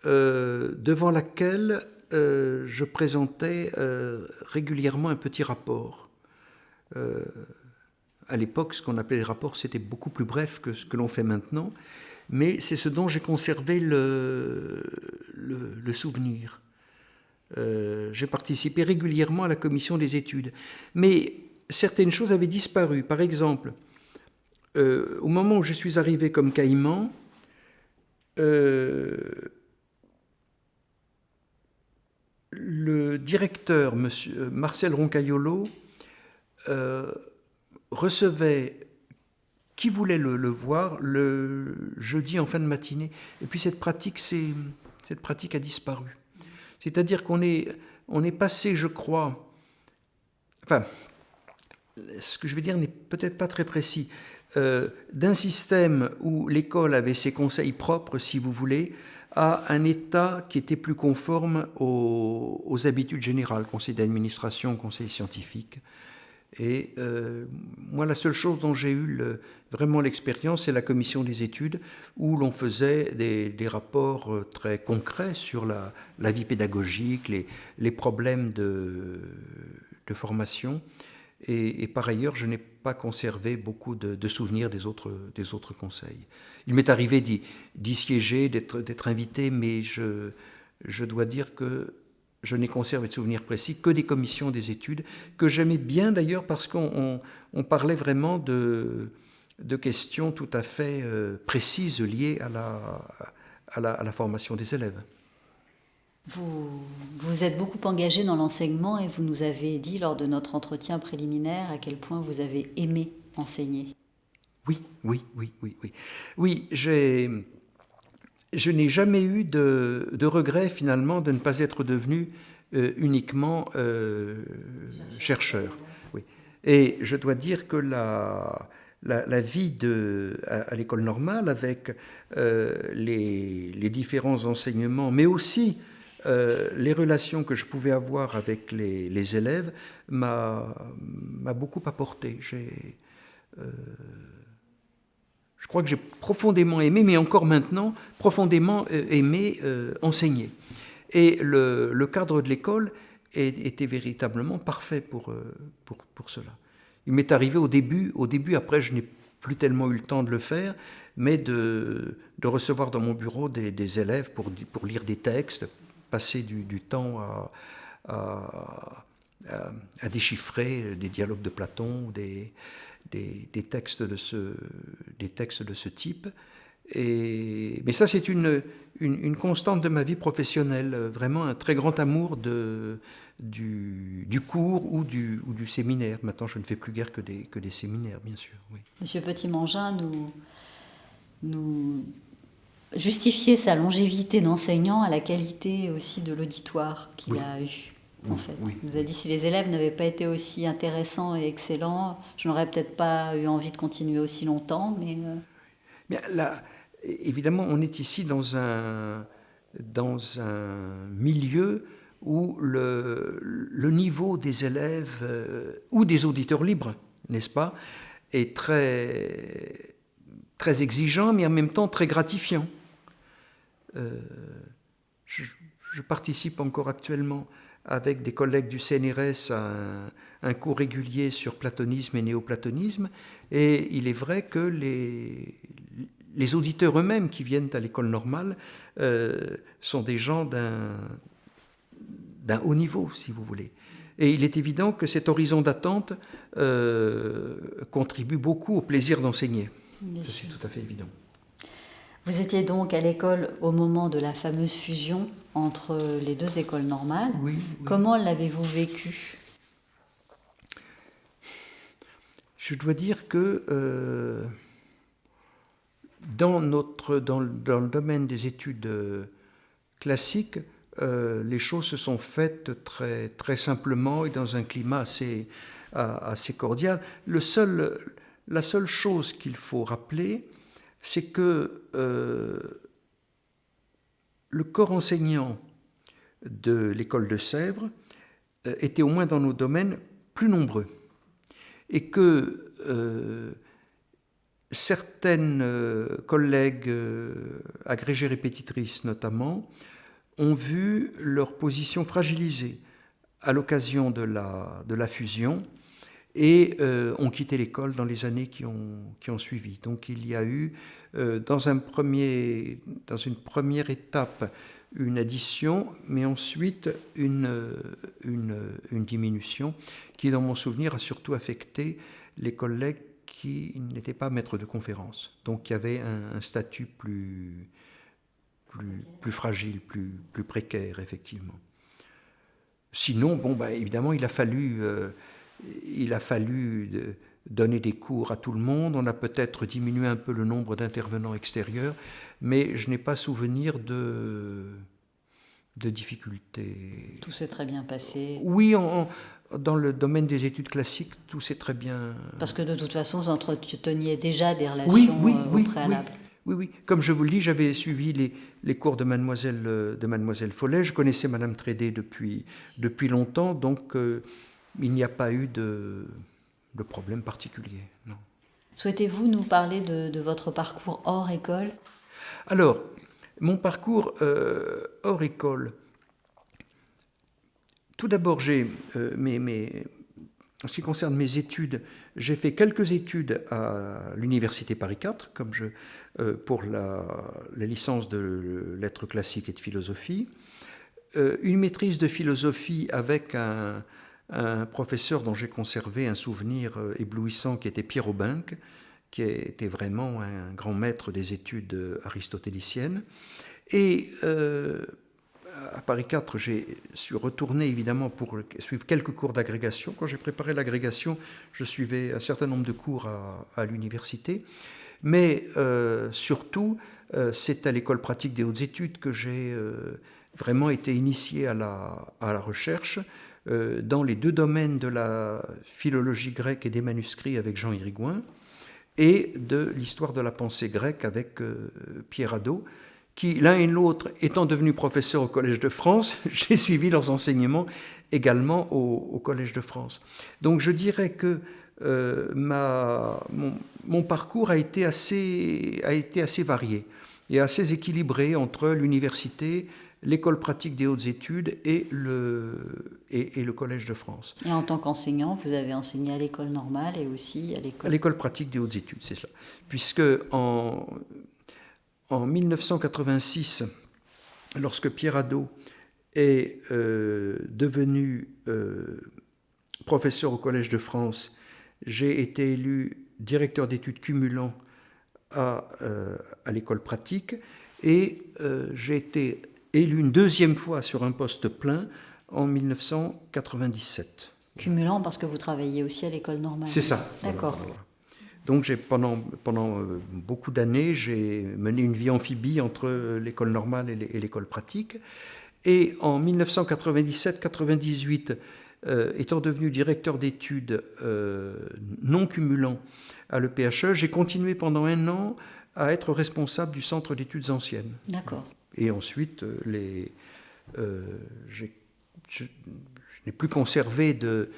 devant laquelle je présentais régulièrement un petit rapport. À l'époque, ce qu'on appelait les rapports, c'était beaucoup plus bref que ce que l'on fait maintenant, mais c'est ce dont j'ai conservé le souvenir. J'ai participé régulièrement à la commission des études, mais certaines choses avaient disparu. Par exemple, au moment où je suis arrivé comme caïman, le directeur, monsieur Marcel Roncaiolo, recevait qui voulait le voir le jeudi en fin de matinée. Et puis cette pratique a disparu. C'est-à-dire qu'on est passé, je crois, enfin, ce que je vais dire n'est peut-être pas très précis, d'un système où l'école avait ses conseils propres, si vous voulez, à un État qui était plus conforme aux habitudes générales, conseil d'administration, conseil scientifique. Et moi, la seule chose dont j'ai eu vraiment l'expérience, c'est la commission des études, où l'on faisait des rapports très concrets sur la vie pédagogique, les problèmes de formation. Et par ailleurs, je n'ai pas conservé beaucoup de souvenirs des autres conseils. Il m'est arrivé d'y siéger, d'être invité, mais je dois dire que je n'ai conservé de souvenirs précis que des commissions des études, que j'aimais bien d'ailleurs parce qu'on parlait vraiment de questions tout à fait précises liées à la formation des élèves. Vous êtes beaucoup engagé dans l'enseignement et vous nous avez dit lors de notre entretien préliminaire à quel point vous avez aimé enseigner. Oui. Oui, je n'ai jamais eu de regret finalement de ne pas être devenu uniquement chercheur. Oui. Et je dois dire que la vie à l'école normale avec les différents enseignements, mais aussi les relations que je pouvais avoir avec les élèves m'a beaucoup apporté. Je crois que j'ai profondément aimé, mais encore maintenant, profondément aimé enseigner. Et le cadre de l'école était véritablement parfait pour cela. Il m'est arrivé au début, après je n'ai plus tellement eu le temps de le faire, mais de recevoir dans mon bureau des élèves pour lire des textes, passer du temps à déchiffrer des dialogues de Platon, des textes de ce type. Mais ça, c'est une constante de ma vie professionnelle, vraiment un très grand amour du cours ou du séminaire. Maintenant, je ne fais plus guère que des séminaires, bien sûr. Oui. Monsieur Petit-Mangin nous justifiait sa longévité d'enseignant à la qualité aussi de l'auditoire qu'il a eu. En fait. Oui. Il nous a dit si les élèves n'avaient pas été aussi intéressants et excellents, je n'aurais peut-être pas eu envie de continuer aussi longtemps. Bien, là, évidemment, on est ici dans un milieu où le niveau des élèves ou des auditeurs libres, n'est-ce pas, est très, très exigeant, mais en même temps très gratifiant. Je participe encore actuellement avec des collègues du CNRS à un cours régulier sur platonisme et néoplatonisme, et il est vrai que les auditeurs eux-mêmes qui viennent à l'école normale sont des gens d'un haut niveau, si vous voulez. Et il est évident que cet horizon d'attente contribue beaucoup au plaisir d'enseigner. Ça, c'est tout à fait évident. Vous étiez donc à l'école au moment de la fameuse fusion entre les deux écoles normales. Oui. Comment l'avez-vous vécu ? Je dois dire que dans le domaine des études classiques, les choses se sont faites très simplement et dans un climat assez cordial. La seule chose qu'il faut rappeler, c'est que le corps enseignant de l'école de Sèvres était, au moins dans nos domaines, plus nombreux. Et que certaines collègues agrégées répétitrices, notamment, ont vu leur position fragilisée à l'occasion de la fusion et ont quitté l'école dans les années qui ont suivi. Donc il y a eu, dans une première étape, une addition, mais ensuite une diminution qui, dans mon souvenir, a surtout affecté les collègues qui n'étaient pas maîtres de conférence, donc qui avaient un statut plus fragile, plus précaire, effectivement. Sinon, évidemment, il a fallu donner des cours à tout le monde. On a peut-être diminué un peu le nombre d'intervenants extérieurs, mais je n'ai pas souvenir de difficultés. Tout s'est très bien passé. Oui, dans le domaine des études classiques, tout s'est très bien... Parce que de toute façon, vous entreteniez déjà des relations au préalable. Oui. Comme je vous le dis, j'avais suivi les cours de Mademoiselle Follet. Je connaissais Madame Trédé depuis longtemps, donc il n'y a pas eu de problème particulier. Non. Souhaitez-vous nous parler de votre parcours hors école ? Alors, mon parcours hors école. Tout d'abord, en ce qui concerne mes études, j'ai fait quelques études à l'Université Paris IV, pour la licence de lettres classiques et de philosophie, une maîtrise de philosophie avec un professeur dont j'ai conservé un souvenir éblouissant qui était Pierre Aubinck, qui était vraiment un grand maître des études aristotéliciennes. Et à Paris IV, j'ai su retourner évidemment pour suivre quelques cours d'agrégation. Quand j'ai préparé l'agrégation, je suivais un certain nombre de cours à l'université. Mais surtout, c'est à l'école pratique des hautes études que j'ai vraiment été initié à la recherche dans les deux domaines de la philologie grecque et des manuscrits avec Jean Hirigoyen et de l'histoire de la pensée grecque avec Pierre Hadot, qui, l'un et l'autre, étant devenus professeurs au Collège de France, j'ai suivi leurs enseignements également au Collège de France. Donc je dirais que mon parcours a été assez varié et assez équilibré entre l'université, l'école pratique des hautes études et le Collège de France. Et en tant qu'enseignant, vous avez enseigné à l'école normale et aussi à l'école... À l'école pratique des hautes études, c'est ça. Puisque en 1986, lorsque Pierre Hadot est devenu professeur au Collège de France, j'ai été élu directeur d'études cumulant à l'école pratique et j'ai été élu une deuxième fois sur un poste plein en 1997. Cumulant parce que vous travaillez aussi à l'école normale. C'est ça. D'accord. Voilà. Donc pendant beaucoup d'années, j'ai mené une vie amphibie entre l'école normale et l'école pratique. Et en 1997-98, étant devenu directeur d'études non cumulant à l'EPHE, j'ai continué pendant un an à être responsable du centre d'études anciennes. D'accord. Et ensuite, je n'ai plus conservé de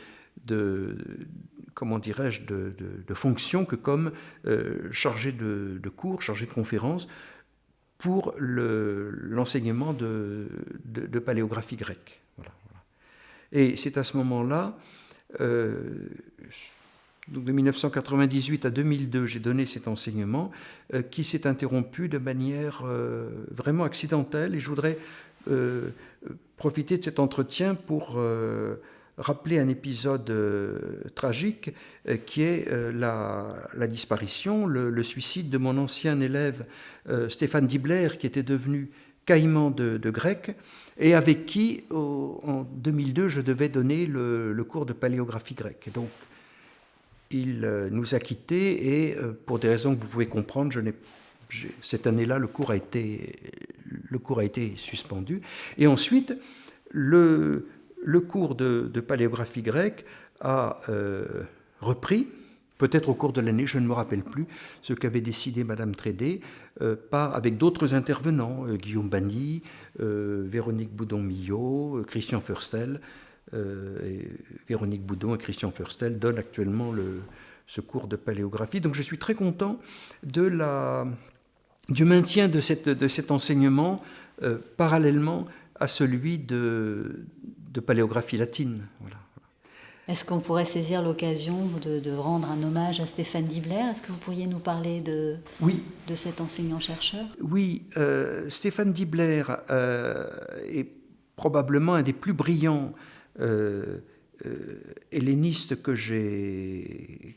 fonction que comme chargé de cours, chargé de conférences pour l'enseignement de paléographie grecque. Voilà. Et c'est à ce moment-là, donc de 1998 à 2002, j'ai donné cet enseignement qui s'est interrompu de manière vraiment accidentelle. Et je voudrais profiter de cet entretien pour rappeler un épisode tragique qui est la disparition, le suicide de mon ancien élève Stéphane Dibler, qui était devenu caïman de grec, et avec qui, en 2002, je devais donner le cours de paléographie grecque. Donc, il nous a quittés et, pour des raisons que vous pouvez comprendre, cette année-là, le cours a été suspendu. Et ensuite, le cours de paléographie grecque a repris, peut-être au cours de l'année, je ne me rappelle plus, ce qu'avait décidé Madame Trédé, pas avec d'autres intervenants, Guillaume Bagny, Véronique Boudon-Millot, Christian Furstel. Véronique Boudon et Christian Furstel donnent actuellement ce cours de paléographie. Donc je suis très content du maintien de cet enseignement parallèlement à celui de paléographie latine. Voilà. Est-ce qu'on pourrait saisir l'occasion de rendre un hommage à Stéphane Dibler? Est-ce que vous pourriez nous parler de cet enseignant-chercheur? Oui, Stéphane Dibler est probablement un des plus brillants hellénistes que j'ai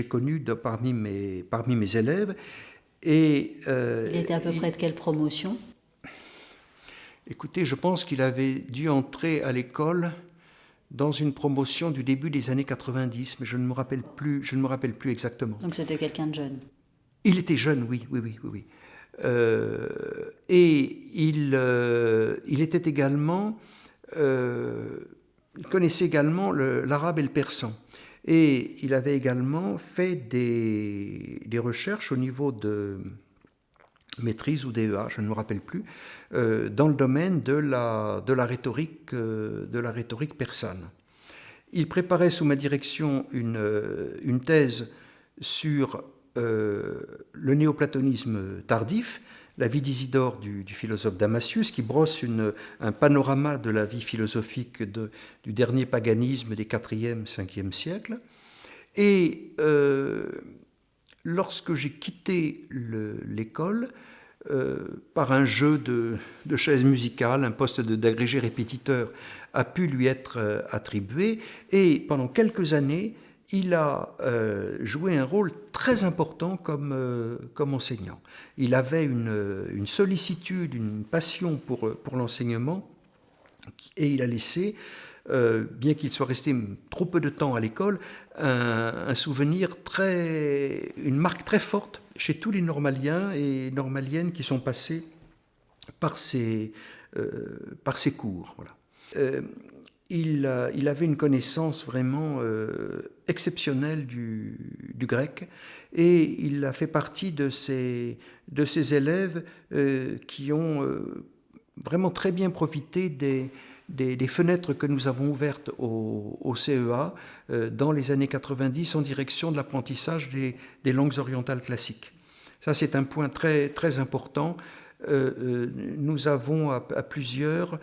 connu parmi mes élèves. Et, il était à peu près de quelle promotion? Écoutez, je pense qu'il avait dû entrer à l'école dans une promotion du début des années 90, mais je ne me rappelle plus exactement. Donc c'était quelqu'un de jeune? Il était jeune, oui. Et il était également... il connaissait également l'arabe et le persan. Et il avait également fait des recherches au niveau de maîtrise ou DEA, je ne me rappelle plus, dans le domaine de la rhétorique persane. Il préparait sous ma direction une thèse sur le néoplatonisme tardif, la vie d'Isidore du philosophe Damasius, qui brosse un panorama de la vie philosophique du dernier paganisme des 4e, 5e siècles. Et lorsque j'ai quitté l'école, par un jeu de chaises musicales, un poste d'agrégé répétiteur a pu lui être attribué, et pendant quelques années, il a joué un rôle très important comme enseignant. Il avait une sollicitude, une passion pour l'enseignement, et il a laissé, bien qu'il soit resté trop peu de temps à l'école, un souvenir une marque très forte chez tous les normaliens et normaliennes qui sont passés par ces cours. Voilà. Il avait une connaissance vraiment exceptionnel du grec, et il a fait partie de ces élèves qui ont vraiment très bien profité des fenêtres que nous avons ouvertes au CEA dans les années 90 en direction de l'apprentissage des langues orientales classiques. Ça, c'est un point très, très important. Nous avons à plusieurs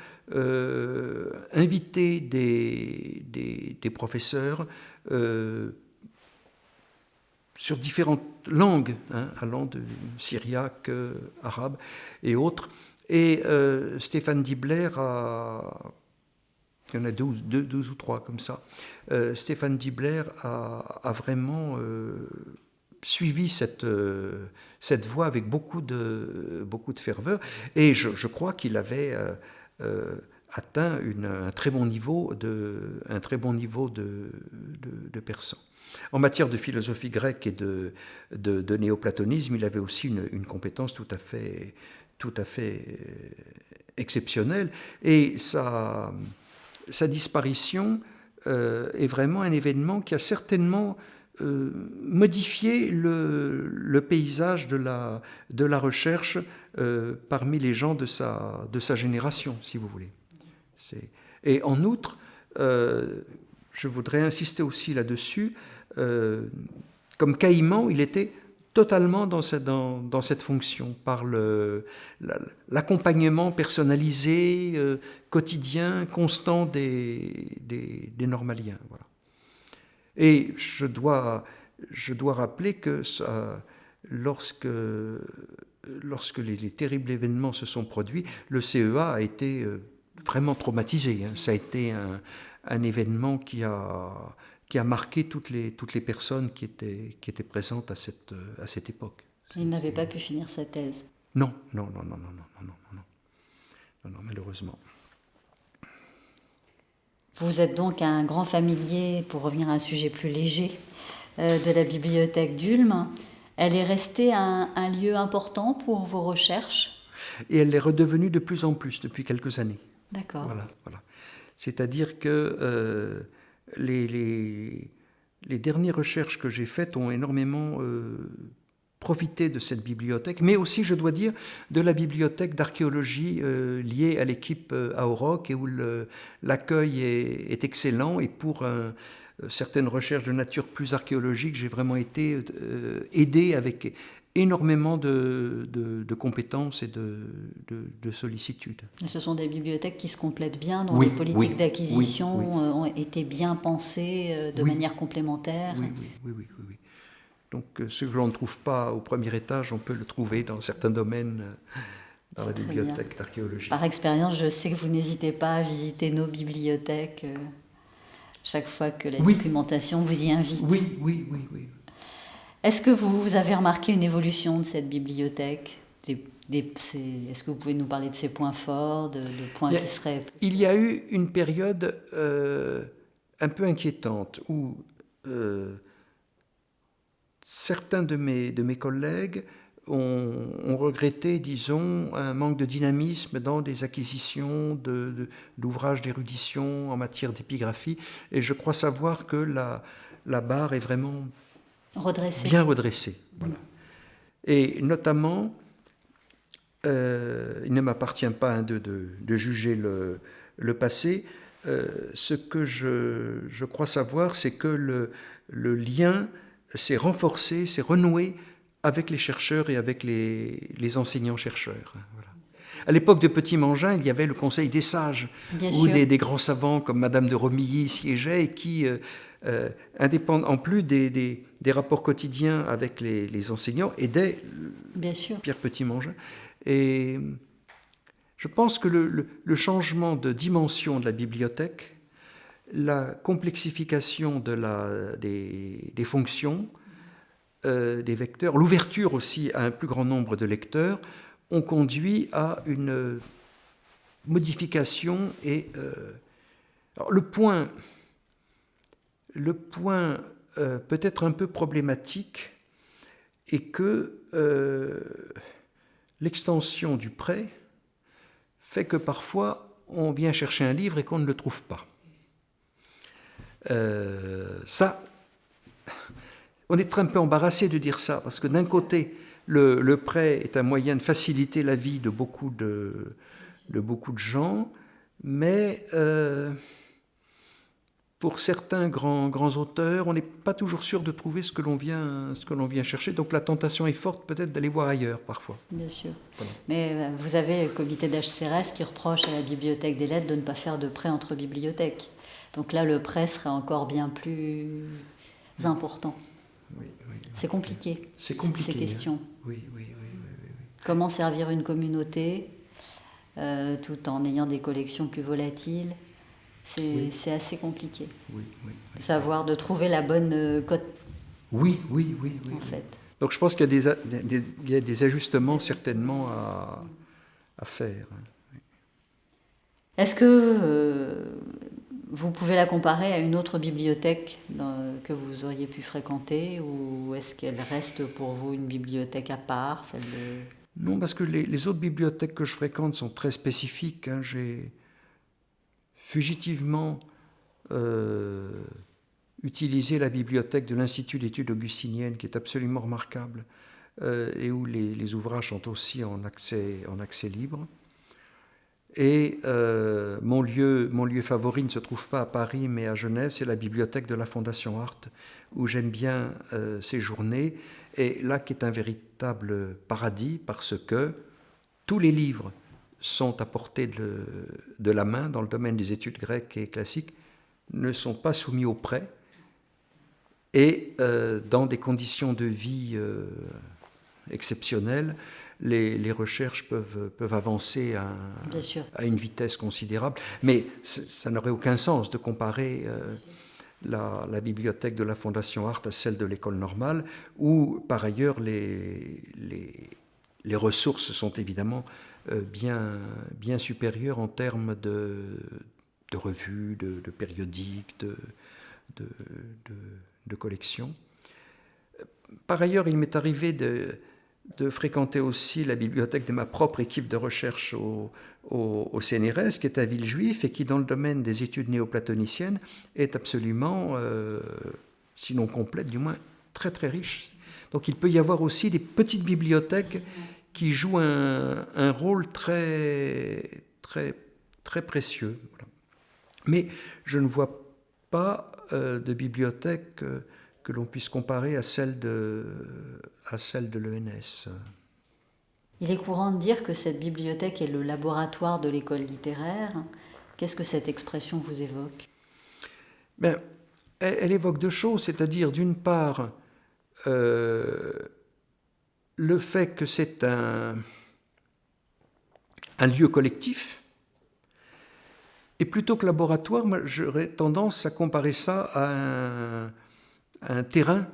invité des professeurs sur différentes langues, allant de syriaque, arabe et autres. Et Stéphane Dibler il y en a deux ou trois comme ça, Stéphane Dibler a vraiment suivi cette voie avec beaucoup de persévérance, et je crois qu'il avait atteint un très bon niveau de persan. En matière de philosophie grecque et de néoplatonisme, il avait aussi une compétence tout à fait exceptionnelle, et sa disparition est vraiment un événement qui a certainement modifié le paysage de la recherche parmi les gens de sa génération, si vous voulez. Et en outre, je voudrais insister aussi là-dessus, comme Caïman, il était totalement dans cette fonction, par l'accompagnement personnalisé, quotidien, constant des normaliens. Voilà. Et je dois rappeler que lorsque les terribles événements se sont produits, le CEA a été vraiment traumatisé. Ça a été un événement qui a marqué toutes les personnes qui étaient présentes à cette époque. Il n'avait pas pu finir sa thèse. Non, malheureusement. Vous êtes donc un grand familier, pour revenir à un sujet plus léger, de la bibliothèque d'Ulm. Elle est restée un lieu important pour vos recherches? Et elle l'est redevenue de plus en plus depuis quelques années. D'accord. Voilà. C'est-à-dire que les dernières recherches que j'ai faites ont énormément profité de cette bibliothèque, mais aussi, je dois dire, de la bibliothèque d'archéologie liée à l'équipe Aoroc, et où l'accueil est excellent. Et pour certaines recherches de nature plus archéologique, j'ai vraiment été aidé avec énormément de compétences et de sollicitude. Et ce sont des bibliothèques qui se complètent bien, dont les politiques d'acquisition ont été bien pensées de manière complémentaire. Oui. Donc ce que l'on ne trouve pas au premier étage, on peut le trouver dans certains domaines dans la bibliothèque d'archéologie. Par expérience, je sais que vous n'hésitez pas à visiter nos bibliothèques chaque fois que la documentation vous y invite. Oui. Est-ce que vous avez remarqué une évolution de cette bibliothèque? Est-ce que vous pouvez nous parler de ses points forts, de points qui seraient... Il y a eu une période un peu inquiétante où certains de mes collègues ont regretté, disons, un manque de dynamisme dans des acquisitions d'ouvrages d'érudition en matière d'épigraphie, et je crois savoir que la barre est vraiment bien redressée. Voilà. Et notamment, il ne m'appartient pas de juger le passé. Ce que je crois savoir, c'est que le lien s'est renforcé, s'est renoué avec les chercheurs et avec les enseignants-chercheurs. Voilà. À l'époque de Petit-Mangin, il y avait le Conseil des sages, où des grands savants comme Madame de Romilly siégeaient, et qui, en plus des rapports quotidiens avec les enseignants, aidaient Pierre Petit-Mangin. Et je pense que le changement de dimension de la bibliothèque, la complexification des fonctions, des vecteurs, l'ouverture aussi à un plus grand nombre de lecteurs, ont conduit à une modification. Et alors le point peut-être un peu problématique est que l'extension du prêt fait que parfois on vient chercher un livre et qu'on ne le trouve pas. Ça, on est un peu embarrassé de dire ça, parce que d'un côté, le prêt est un moyen de faciliter la vie de beaucoup de gens, mais pour certains grands auteurs, on n'est pas toujours sûr de trouver ce que l'on vient chercher. Donc la tentation est forte peut-être d'aller voir ailleurs parfois. Bien sûr. Voilà. Mais vous avez le comité d'HCRS qui reproche à la Bibliothèque des Lettres de ne pas faire de prêt entre bibliothèques. Donc là, le prêt serait encore bien plus important. Oui. C'est compliqué, ces questions. Hein. Oui. Comment servir une communauté tout en ayant des collections plus volatiles? C'est assez compliqué. Oui. De savoir, de trouver la bonne cote. Oui. En fait. Donc je pense qu'il y a des ajustements certainement à faire. Est-ce que vous pouvez la comparer à une autre bibliothèque que vous auriez pu fréquenter, ou est-ce qu'elle reste pour vous une bibliothèque à part, celle de... Non, parce que les autres bibliothèques que je fréquente sont très spécifiques. Hein. J'ai fugitivement utilisé la bibliothèque de l'Institut d'études augustiniennes, qui est absolument remarquable, et où les ouvrages sont aussi en accès libre. Et mon lieu favori ne se trouve pas à Paris, mais à Genève, c'est la bibliothèque de la Fondation Arthes, où j'aime bien séjourner, et là qui est un véritable paradis, parce que tous les livres sont à portée de la main dans le domaine des études grecques et classiques, ne sont pas soumis au prêt, et dans des conditions de vie exceptionnelles, les recherches peuvent avancer à une vitesse considérable. Mais ça n'aurait aucun sens de comparer la bibliothèque de la Fondation Arthes à celle de l'école normale, où par ailleurs les ressources sont évidemment bien supérieures en termes de revues, de périodiques, de collections. Par ailleurs, il m'est arrivé de fréquenter aussi la bibliothèque de ma propre équipe de recherche au CNRS, qui est à Villejuif et qui, dans le domaine des études néoplatoniciennes, est absolument, sinon complète, du moins très très riche. Donc il peut y avoir aussi des petites bibliothèques qui jouent un rôle très, très, très précieux. Voilà. Mais je ne vois pas de bibliothèque que l'on puisse comparer à celle de l'ENS. Il est courant de dire que cette bibliothèque est le laboratoire de l'école littéraire. Qu'est-ce que cette expression vous évoque ? Ben, elle évoque deux choses, c'est-à-dire d'une part le fait que c'est un lieu collectif, et plutôt que laboratoire, moi, j'aurais tendance à comparer ça à un terrain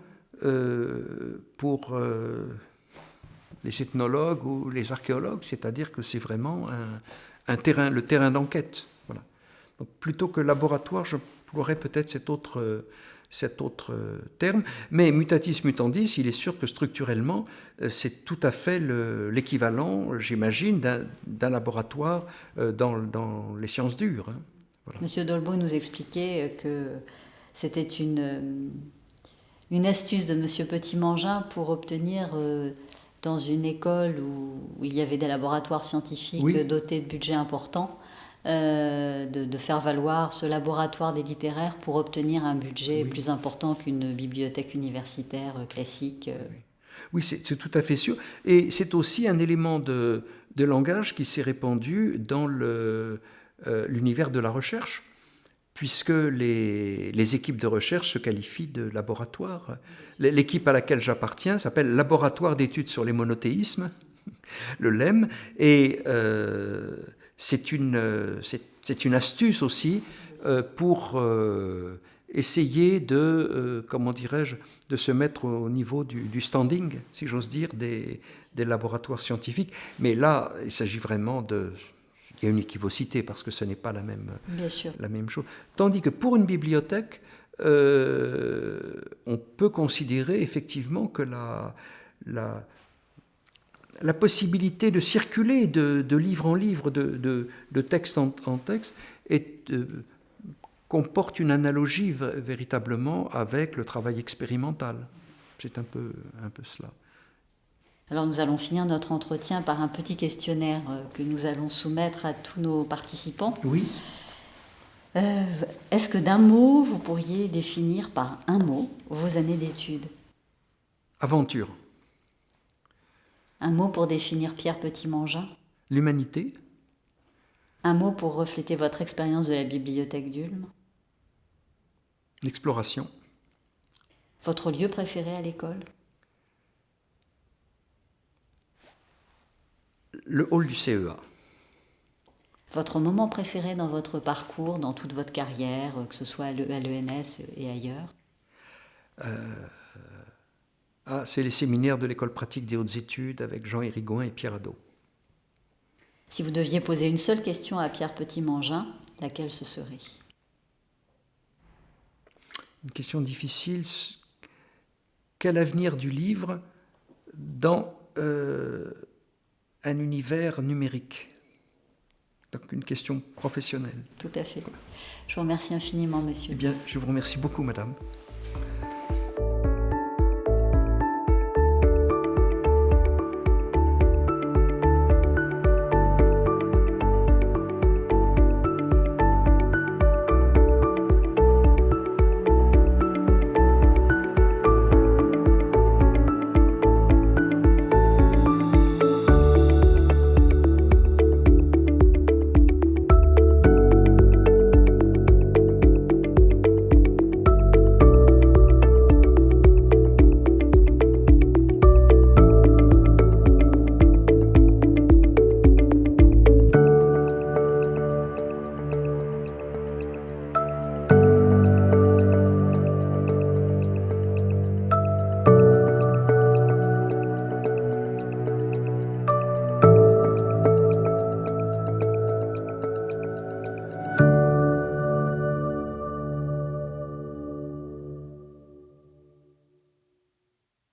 pour les ethnologues ou les archéologues, c'est-à-dire que c'est vraiment un terrain, le terrain d'enquête. Voilà. Donc plutôt que laboratoire, je pourrais peut-être cet autre terme, mais mutatis mutandis, il est sûr que structurellement, c'est tout à fait l'équivalent, j'imagine, d'un laboratoire dans les sciences dures. Hein. Voilà. Monsieur Dolbeau nous expliquait que c'était une astuce de Monsieur Petit-Mangin pour obtenir, dans une école où il y avait des laboratoires scientifiques dotés de budgets importants, de faire valoir ce laboratoire des littéraires pour obtenir un budget plus important qu'une bibliothèque universitaire classique. Oui, c'est tout à fait sûr. Et c'est aussi un élément de langage qui s'est répandu dans l'univers de la recherche, puisque les équipes de recherche se qualifient de laboratoire. L'équipe à laquelle j'appartiens s'appelle Laboratoire d'études sur les monothéismes, le LEM, et c'est une astuce aussi pour essayer de, comment dirais-je, de se mettre au niveau du standing, si j'ose dire, des laboratoires scientifiques. Mais là, il s'agit vraiment il y a une équivocité parce que ce n'est pas la même chose. Tandis que pour une bibliothèque, on peut considérer effectivement que la possibilité de circuler de livre en livre, de texte en texte, est comporte une analogie véritablement avec le travail expérimental. C'est un peu cela. Alors nous allons finir notre entretien par un petit questionnaire que nous allons soumettre à tous nos participants. Oui. Est-ce que d'un mot, vous pourriez définir par un mot vos années d'études? Aventure. Un mot pour définir Pierre Petit-Mangin? L'humanité. Un mot pour refléter votre expérience de la bibliothèque d'Ulm? L'exploration. Votre lieu préféré à l'école? Le hall du CEA. Votre moment préféré dans votre parcours, dans toute votre carrière, que ce soit à l'ENS et ailleurs? C'est les séminaires de l'école pratique des hautes études avec Jean Hérigoin et Pierre Hadot. Si vous deviez poser une seule question à Pierre Petit-Mangin, laquelle ce serait? Une question difficile. Quel avenir du livre dans un univers numérique? Donc une question professionnelle. Tout à fait. Je vous remercie infiniment, monsieur. Eh bien, je vous remercie beaucoup, madame.